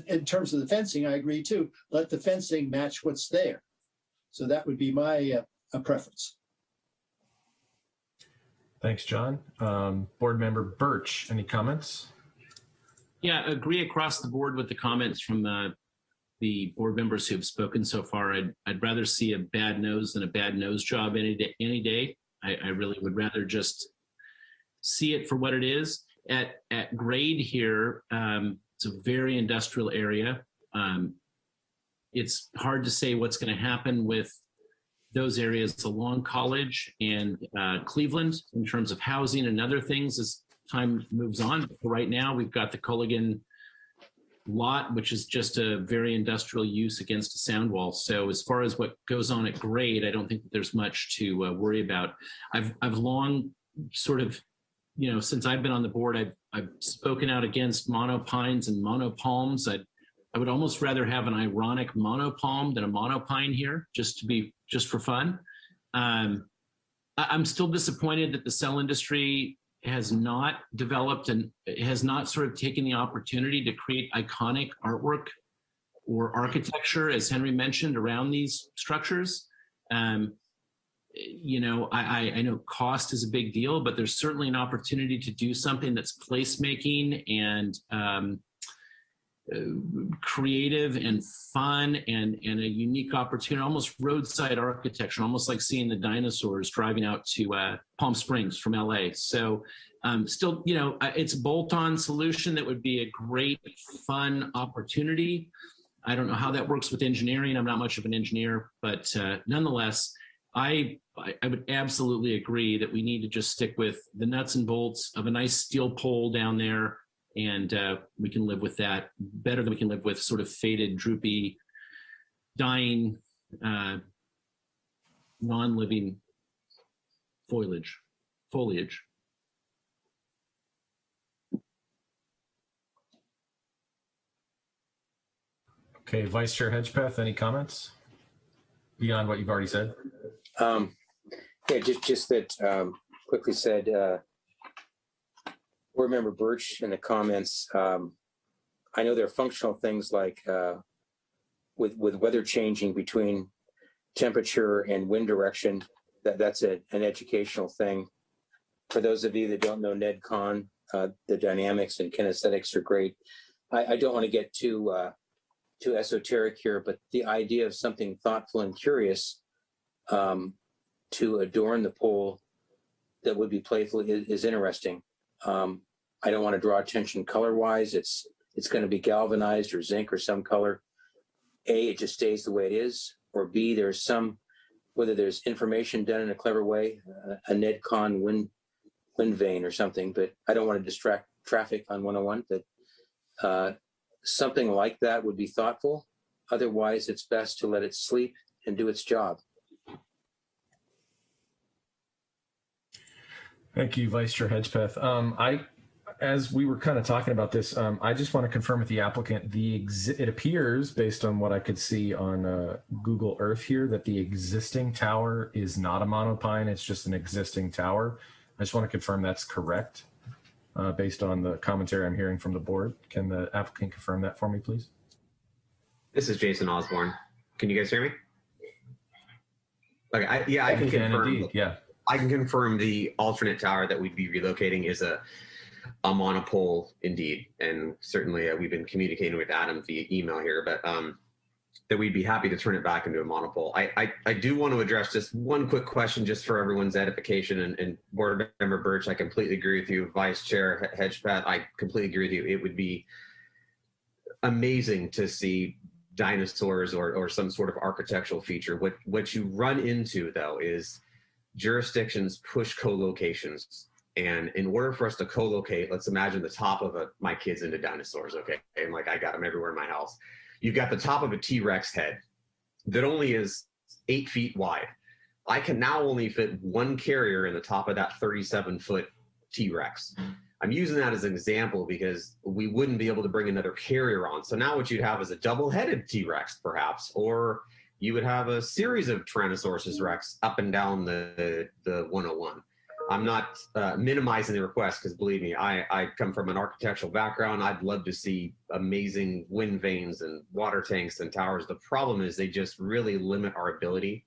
in terms of the fencing, I agree too. Let the fencing match what's there. So that would be my preference. Thanks, John. Board Member Birch, any comments? Yeah, agree across the board with the comments from the board members who have spoken so far. I'd rather see a bad nose than a bad nose job any day. I really would rather just see it for what it is. At grade here, it's a very industrial area. It's hard to say what's going to happen with those areas along College and Cleveland in terms of housing and other things as time moves on. But right now, we've got the Culligan lot, which is just a very industrial use against a sound wall. So as far as what goes on at grade, I don't think that there's much to worry about. I've long sort of, you know, since I've been on the board, I've spoken out against monopines and monopalms. I would almost rather have an ironic monopalm than a monopine here, just for fun. I'm still disappointed that the cell industry has not developed and has not sort of taken the opportunity to create iconic artwork or architecture, as Henry mentioned, around these structures. You know, I know cost is a big deal, but there's certainly an opportunity to do something that's placemaking and creative and fun and a unique opportunity, almost roadside architecture, almost like seeing the dinosaurs driving out to Palm Springs from LA. So still, you know, it's a bolt-on solution that would be a great, fun opportunity. I don't know how that works with engineering. I'm not much of an engineer, but nonetheless, I would absolutely agree that we need to just stick with the nuts and bolts of a nice steel pole down there, and we can live with that better than we can live with sort of faded, droopy, dying, non-living foliage. Okay, Vice Chair Hedgepeth, any comments beyond what you've already said? Yeah, just that quickly said, Board Member Birch in the comments, I know there are functional things like with weather changing between temperature and wind direction, that's an educational thing. For those of you that don't know NedCon, the dynamics and kinesthetics are great. I don't want to get too esoteric here, but the idea of something thoughtful and curious to adorn the pole that would be playful is interesting. I don't want to draw attention color-wise. It's going to be galvanized or zinc or some color. A, it just stays the way it is, or B, there's some, whether there's information done in a clever way, a NedCon wind vane or something, but I don't want to distract traffic on 101, but something like that would be thoughtful. Otherwise, it's best to let it sleep and do its job. Thank you, Vice Chair Hedgepeth. As we were kind of talking about this, I just want to confirm with the applicant, it appears, based on what I could see on Google Earth here, that the existing tower is not a monopine, it's just an existing tower. I just want to confirm that's correct, based on the commentary I'm hearing from the board. Can the applicant confirm that for me, please? This is Jason Osborne. Can you guys hear me? Okay, I can confirm. Indeed, yeah. I can confirm the alternate tower that we'd be relocating is a monopole indeed. And certainly we've been communicating with Adam via email here, but that we'd be happy to turn it back into a monopole. I do want to address just one quick question just for everyone's edification, and Board Member Birch, I completely agree with you. Vice Chair Hedgepeth, I completely agree with you. It would be amazing to see dinosaurs or some sort of architectural feature. What you run into though is jurisdictions push co-locations, and in order for us to co-locate, let's imagine the top of my kids into dinosaurs, okay, and like I got them everywhere in my house. You've got the top of a T-Rex head that only is 8 feet wide. I can now only fit one carrier in the top of that 37-foot T-Rex. I'm using that as an example because we wouldn't be able to bring another carrier on. So now what you'd have is a double-headed T-Rex perhaps, or you would have a series of Tyrannosaurus Rex up and down the 101. I'm not minimizing the request because believe me, I come from an architectural background. I'd love to see amazing wind vanes and water tanks and towers. The problem is they just really limit our ability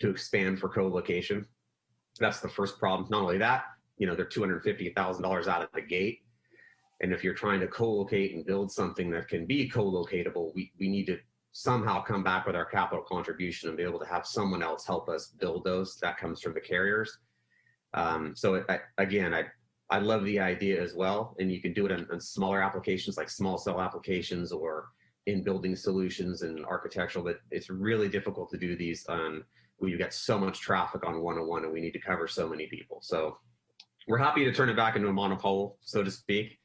to expand for co-location. That's the first problem. Not only that, you know, they're $250,000 out of the gate. And if you're trying to co-locate and build something that can be co-locatable, we need to somehow come back with our capital contribution and be able to have someone else help us build those. That comes from the carriers. So I love the idea as well. And you can do it on smaller applications like small cell applications or in building solutions and architectural, but it's really difficult to do these on we've got so much traffic on 101 and we need to cover so many people. So we're happy to turn it back into a monopole, so to speak.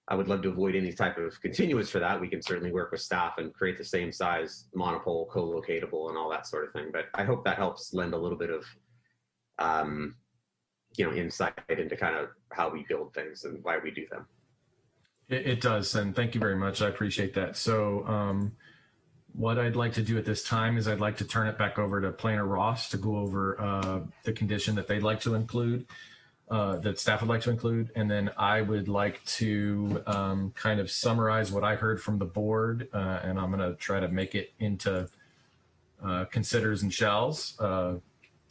I would love to avoid any type of continuance for that. We can certainly work with staff and create the same size monopole, co-locatable, and all that sort of thing. But I hope that helps lend a little bit of, insight into kind of how we build things and why we do them. It does, and thank you very much. I appreciate that. So what I'd like to do at this time is I'd like to turn it back over to Planner Ross to go over the condition that they'd like to include, that staff would like to include, and then I would like to kind of summarize what I heard from the board, and I'm going to try to make it into considers and shalls,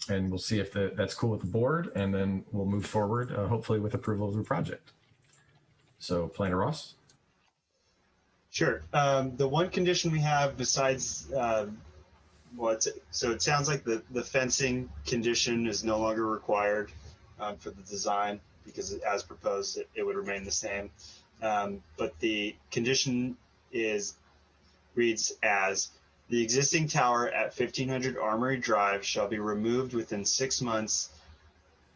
and we'll see if that's cool with the board, and then we'll move forward, hopefully with approval of the project. So Planner Ross. Sure. The one condition we have besides, so it sounds like the fencing condition is no longer required for the design, because as proposed, it would remain the same. But the condition reads as, the existing tower at 1500 Armory Drive shall be removed within 6 months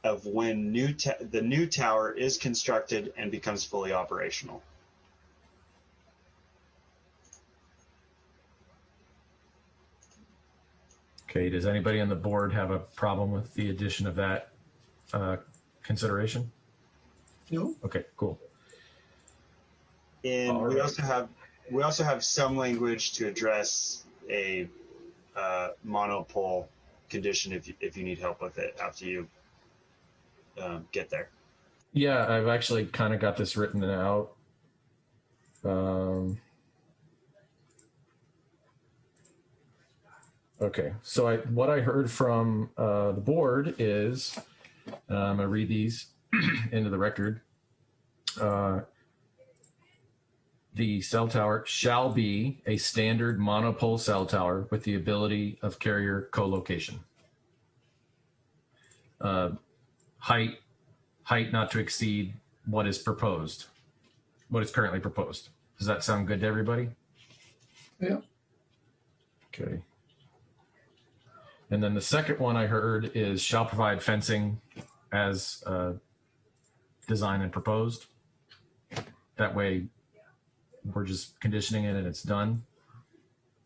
of when the new tower is constructed and becomes fully operational. Okay, does anybody on the board have a problem with the addition of that consideration? No. Okay, cool. And we also have some language to address a monopole condition if you need help with it after you get there. Yeah, I've actually kind of got this written out. Okay, so what I heard from the board is, I'm gonna read these into the record. The cell tower shall be a standard monopole cell tower with the ability of carrier co-location. Height not to exceed what is proposed, what is currently proposed. Does that sound good to everybody? Yeah. Okay. And then the second one I heard is shall provide fencing as designed and proposed. That way we're just conditioning it and it's done,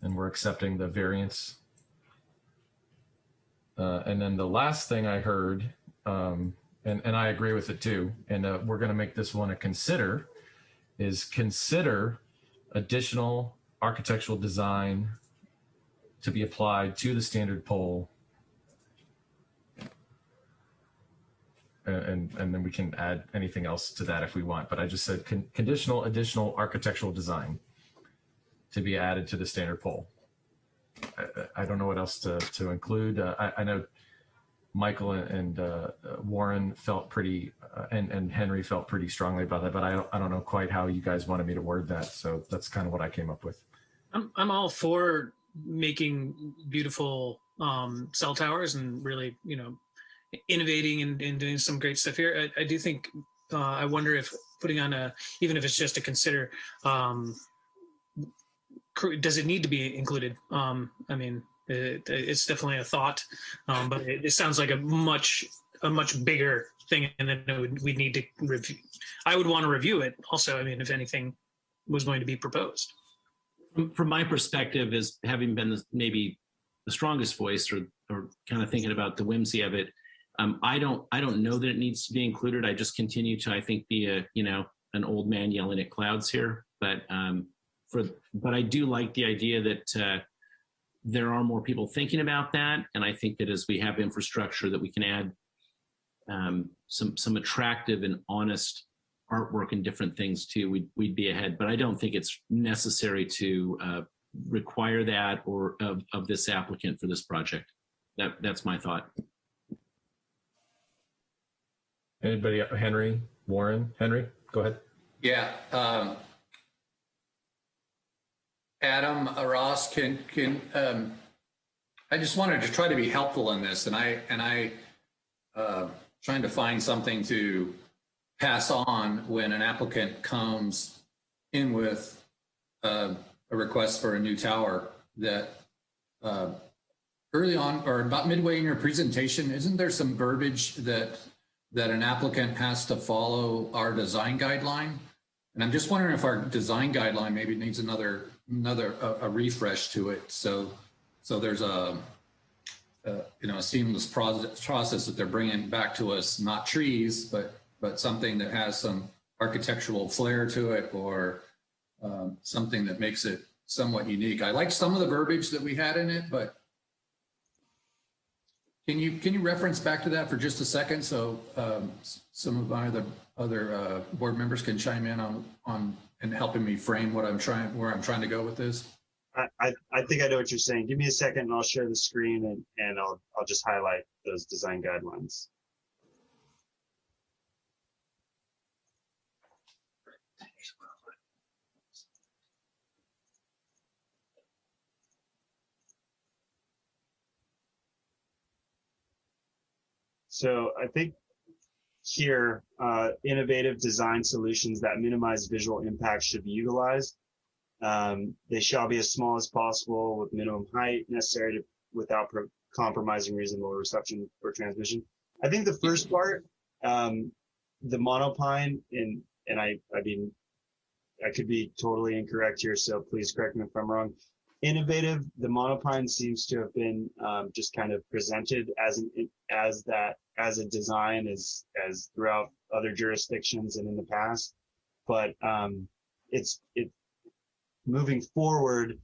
and we're accepting the variance. And then the last thing I heard, and I agree with it too, and we're going to make this one a consider, is consider additional architectural design to be applied to the standard pole. And then we can add anything else to that if we want, but I just said conditional additional architectural design to be added to the standard pole. I don't know what else to include. I know Michael and Warren felt pretty, and Henry felt pretty strongly about that, but I don't know quite how you guys wanted me to word that. So that's kind of what I came up with. I'm all for making beautiful cell towers and really, innovating and doing some great stuff here. I do think, I wonder if putting on even if it's just a consider, does it need to be included? It's definitely a thought, but it sounds like a much bigger thing, and then we'd need to review. I would want to review it also. If anything was going to be proposed. From my perspective, as having been maybe the strongest voice, or kind of thinking about the whimsy of it, I don't know that it needs to be included. I just continue to, I think, be an old man yelling at clouds here. But I do like the idea that there are more people thinking about that, and I think that as we have infrastructure, that we can add some attractive and honest artwork and different things too. We'd be ahead. But I don't think it's necessary to require that or of this applicant for this project. That's my thought. Anybody? Henry, Warren, Henry, go ahead. Yeah. Adam, Ross, can I just wanted to try to be helpful in this, and I trying to find something to pass on when an applicant comes in with a request for a new tower that early on, or about midway in your presentation, isn't there some verbiage that an applicant has to follow our design guideline? And I'm just wondering if our design guideline maybe needs a refresh to it. So there's a seamless process that they're bringing back to us, not trees, but something that has some architectural flair to it, or something that makes it somewhat unique. I like some of the verbiage that we had in it, but can you reference back to that for just a second, so some of my other board members can chime in on and helping me frame where I'm trying to go with this? I think I know what you're saying. Give me a second and I'll share the screen and I'll just highlight those design guidelines. So I think here, innovative design solutions that minimize visual impact should be utilized. They shall be as small as possible with minimum height necessary without compromising reasonable reception or transmission. I think the first part, the monopine, and I mean, I could be totally incorrect here, so please correct me if I'm wrong. Innovative, the monopine seems to have been just kind of presented as a design as throughout other jurisdictions and in the past, but it's moving forward.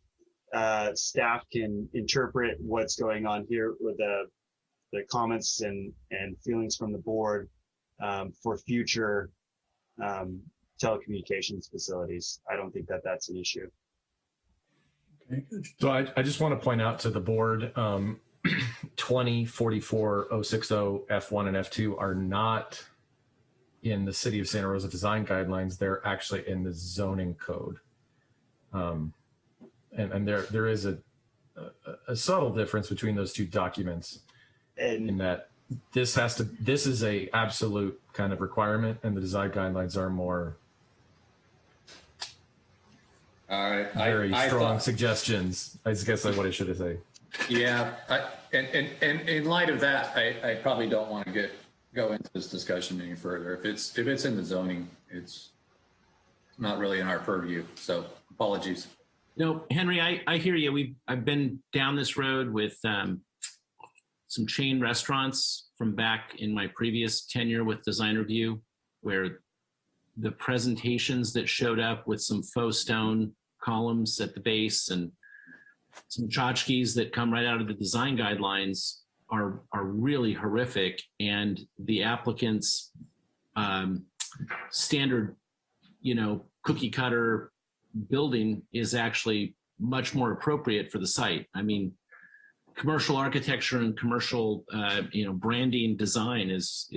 Staff can interpret what's going on here with the comments and feelings from the board for future telecommunications facilities. I don't think that that's an issue. So I just want to point out to the board, 2044-060 F1 and F2 are not in the City of Santa Rosa design guidelines. They're actually in the zoning code. And there is a subtle difference between those two documents, in that this is a absolute kind of requirement, and the design guidelines are more very strong suggestions. I guess that's what I should say. Yeah, and in light of that, I probably don't want to go into this discussion any further. If it's in the zoning, it's not really in our purview. So apologies. No, Henry, I hear you. I've been down this road with some chain restaurants from back in my previous tenure with Design Review, where the presentations that showed up with some faux stone columns at the base and some tchotchkes that come right out of the design guidelines are really horrific. And the applicant's standard, cookie cutter building is actually much more appropriate for the site. I mean, commercial architecture and commercial, branding design is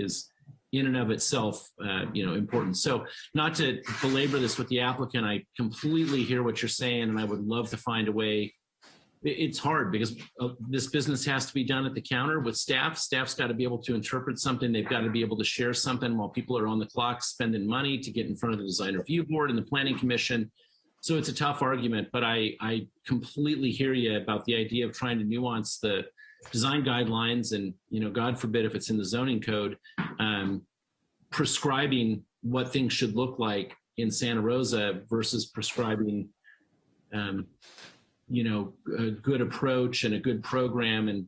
in and of itself, important. So not to belabor this with the applicant, I completely hear what you're saying, and I would love to find a way. It's hard because this business has to be done at the counter with staff. Staff's got to be able to interpret something. They've got to be able to share something while people are on the clock spending money to get in front of the design review board and the planning commission. So it's a tough argument, but I completely hear you about the idea of trying to nuance the design guidelines and, God forbid if it's in the zoning code, prescribing what things should look like in Santa Rosa versus prescribing, a good approach and a good program and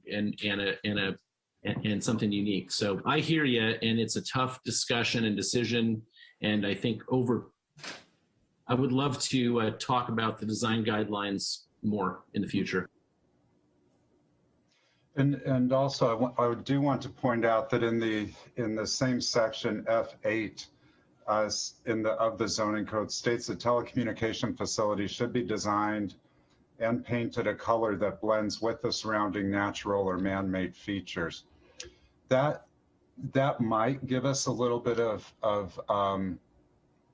something unique. So I hear you, and it's a tough discussion and decision. And I think I would love to talk about the design guidelines more in the future. And also, I do want to point out that in the same section, F8, of the zoning code states that telecommunication facilities should be designed and painted a color that blends with the surrounding natural or man-made features. That might give us a little bit of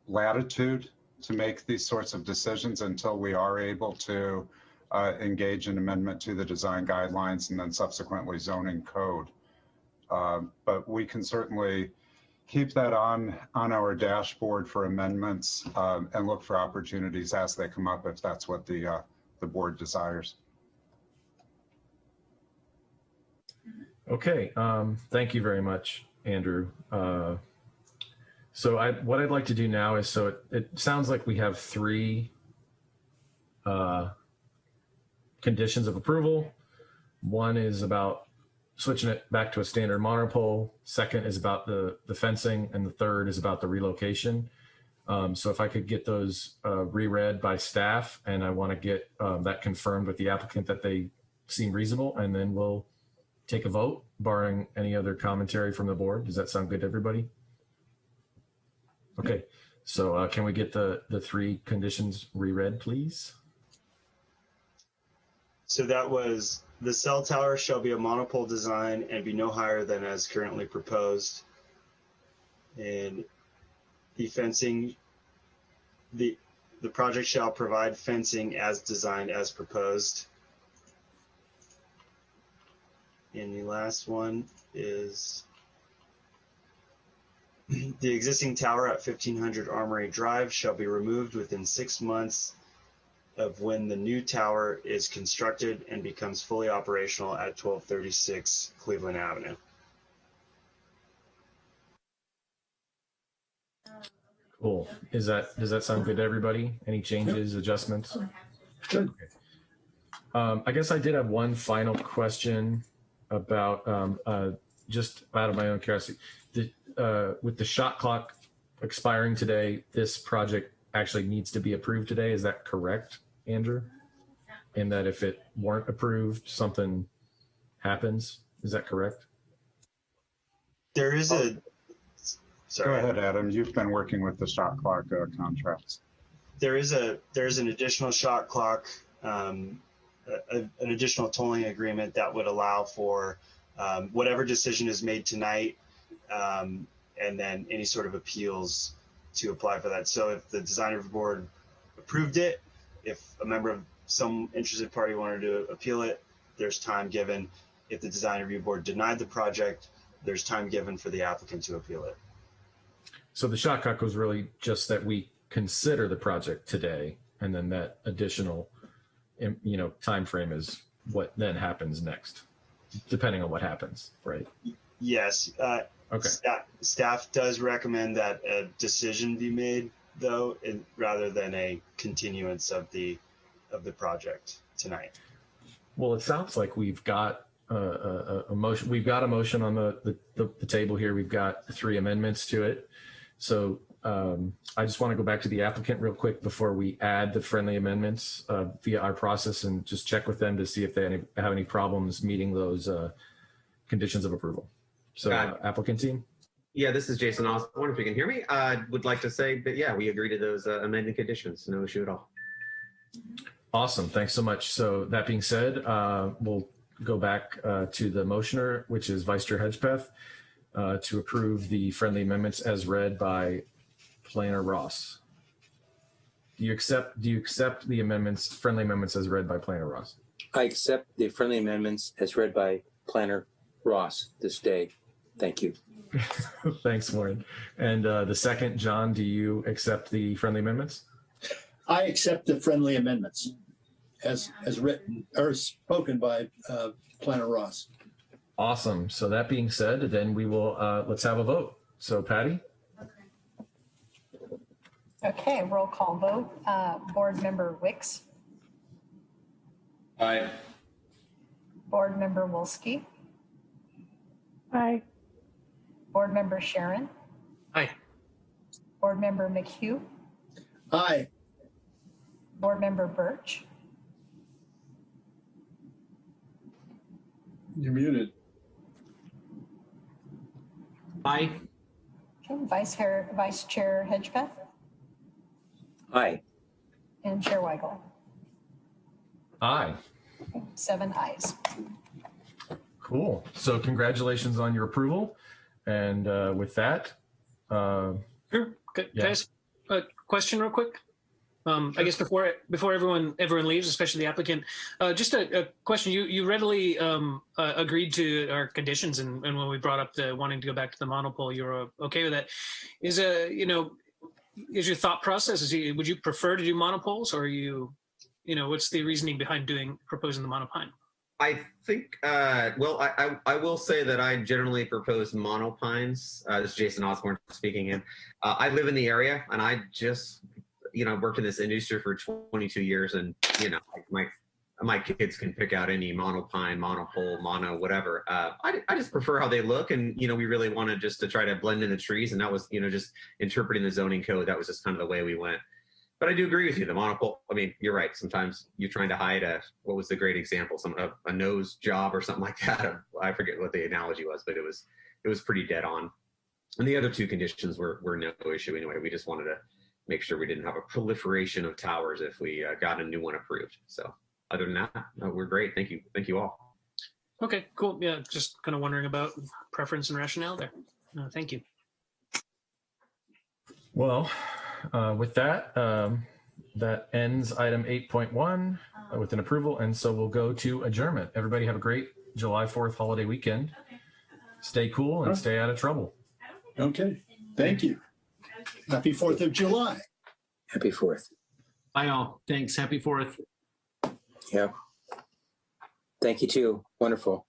latitude to make these sorts of decisions until we are able to engage in amendment to the design guidelines and then subsequently zoning code. But we can certainly keep that on our dashboard for amendments and look for opportunities as they come up if that's what the board desires. Okay, thank you very much, Andrew. So what I'd like to do now is, so it sounds like we have three conditions of approval. One is about switching it back to a standard monopole. Second is about the fencing, and the third is about the relocation. So if I could get those reread by staff, and I want to get that confirmed with the applicant that they seem reasonable, and then we'll take a vote, barring any other commentary from the board. Does that sound good to everybody? Okay, so can we get the three conditions reread, please? So that was: the cell tower shall be a monopole design and be no higher than as currently proposed. And the fencing, the project shall provide fencing as designed as proposed. And the last one is: the existing tower at 1500 Armory Drive shall be removed within 6 months of when the new tower is constructed and becomes fully operational at 1236 Cleveland Avenue. Cool. Does that sound good to everybody? Any changes, adjustments? Good. Okay. I guess I did have one final question about just out of my own curiosity. With the shot clock expiring today, this project actually needs to be approved today. Is that correct, Andrew? And that if it weren't approved, something happens. Is that correct? There is a... Sorry. Go ahead, Adam. You've been working with the shot clock contracts. There is an additional shot clock, an additional tolling agreement that would allow for whatever decision is made tonight, and then any sort of appeals to apply for that. So if the design review board approved it, if a member of some interested party wanted to appeal it, there's time given. If the design review board denied the project, there's time given for the applicant to appeal it. So the shot clock was really just that we consider the project today, and then that additional, time frame is what then happens next, depending on what happens, right? Yes. Okay. Staff does recommend that a decision be made, though, rather than a continuance of the project tonight. Well, it sounds like we've got a motion. We've got a motion on the table here. We've got 3 amendments to it. So I just want to go back to the applicant real quick before we add the friendly amendments via our process, and just check with them to see if they have any problems meeting those conditions of approval. So applicant team. Yeah, this is Jason Osborne. If you can hear me, I would like to say that, yeah, we agree to those amended conditions. No issue at all. Awesome. Thanks so much. So that being said, we'll go back to the motioner, which is Vice Chair Hedgepeth, to approve the friendly amendments as read by Planner Ross. Do you accept the amendments, friendly amendments as read by Planner Ross? I accept the friendly amendments as read by Planner Ross this day. Thank you. Thanks, Warren. And the second, John, do you accept the friendly amendments? I accept the friendly amendments as written or spoken by Planner Ross. Awesome. So that being said, then we will, let's have a vote. So Patty? Okay, roll call vote. Board Member Wicks. Aye. Board Member Wolski. Aye. Board Member Sharon. Aye. Board Member McHugh. Aye. Board Member Birch. You're muted. Aye. Okay, Vice Chair Hedgepeth Aye. and Chair Weigel. Aye. Okay, 7 ayes. Cool. So congratulations on your approval. And with that, Sure. Can Yeah. I ask a question real quick? I guess before everyone leaves, especially the applicant, just a question. You readily agreed to our conditions, and when we brought up the wanting to go back to the monopole, you were okay with that. Is your thought process? Would you prefer to do monopoles, or what's the reasoning behind proposing the monopine? I think, well, I will say that I generally propose monopines. This is Jason Osborne speaking in. I live in the area, and I just, worked in this industry for 22 years, and, my kids can pick out any monopine, monopole, mono, whatever. I just prefer how they look, and, we really wanted just to try to blend in the trees, and that was, just interpreting the zoning code. That was just kind of the way we went. But I do agree with you. The monopole, I mean, you're right. Sometimes you're trying to hide what was the great example? A nose job or something like that. I forget what the analogy was, but it was pretty dead on. And the other two conditions were no issue anyway. We just wanted to make sure we didn't have a proliferation of towers if we got a new one approved. So other than that, we're great. Thank you. Thank you all. Okay, cool. Yeah, just kind of wondering about preference and rationale there. Thank you. Well, with that, that ends item 8.1 with an approval. And so we'll go to adjournment. Everybody have a great July 4th holiday weekend. Stay cool and stay out of trouble. Okay. Thank you. Happy 4th of July. Happy 4th. Bye all. Thanks. Happy 4th. Yeah. Thank you too. Wonderful.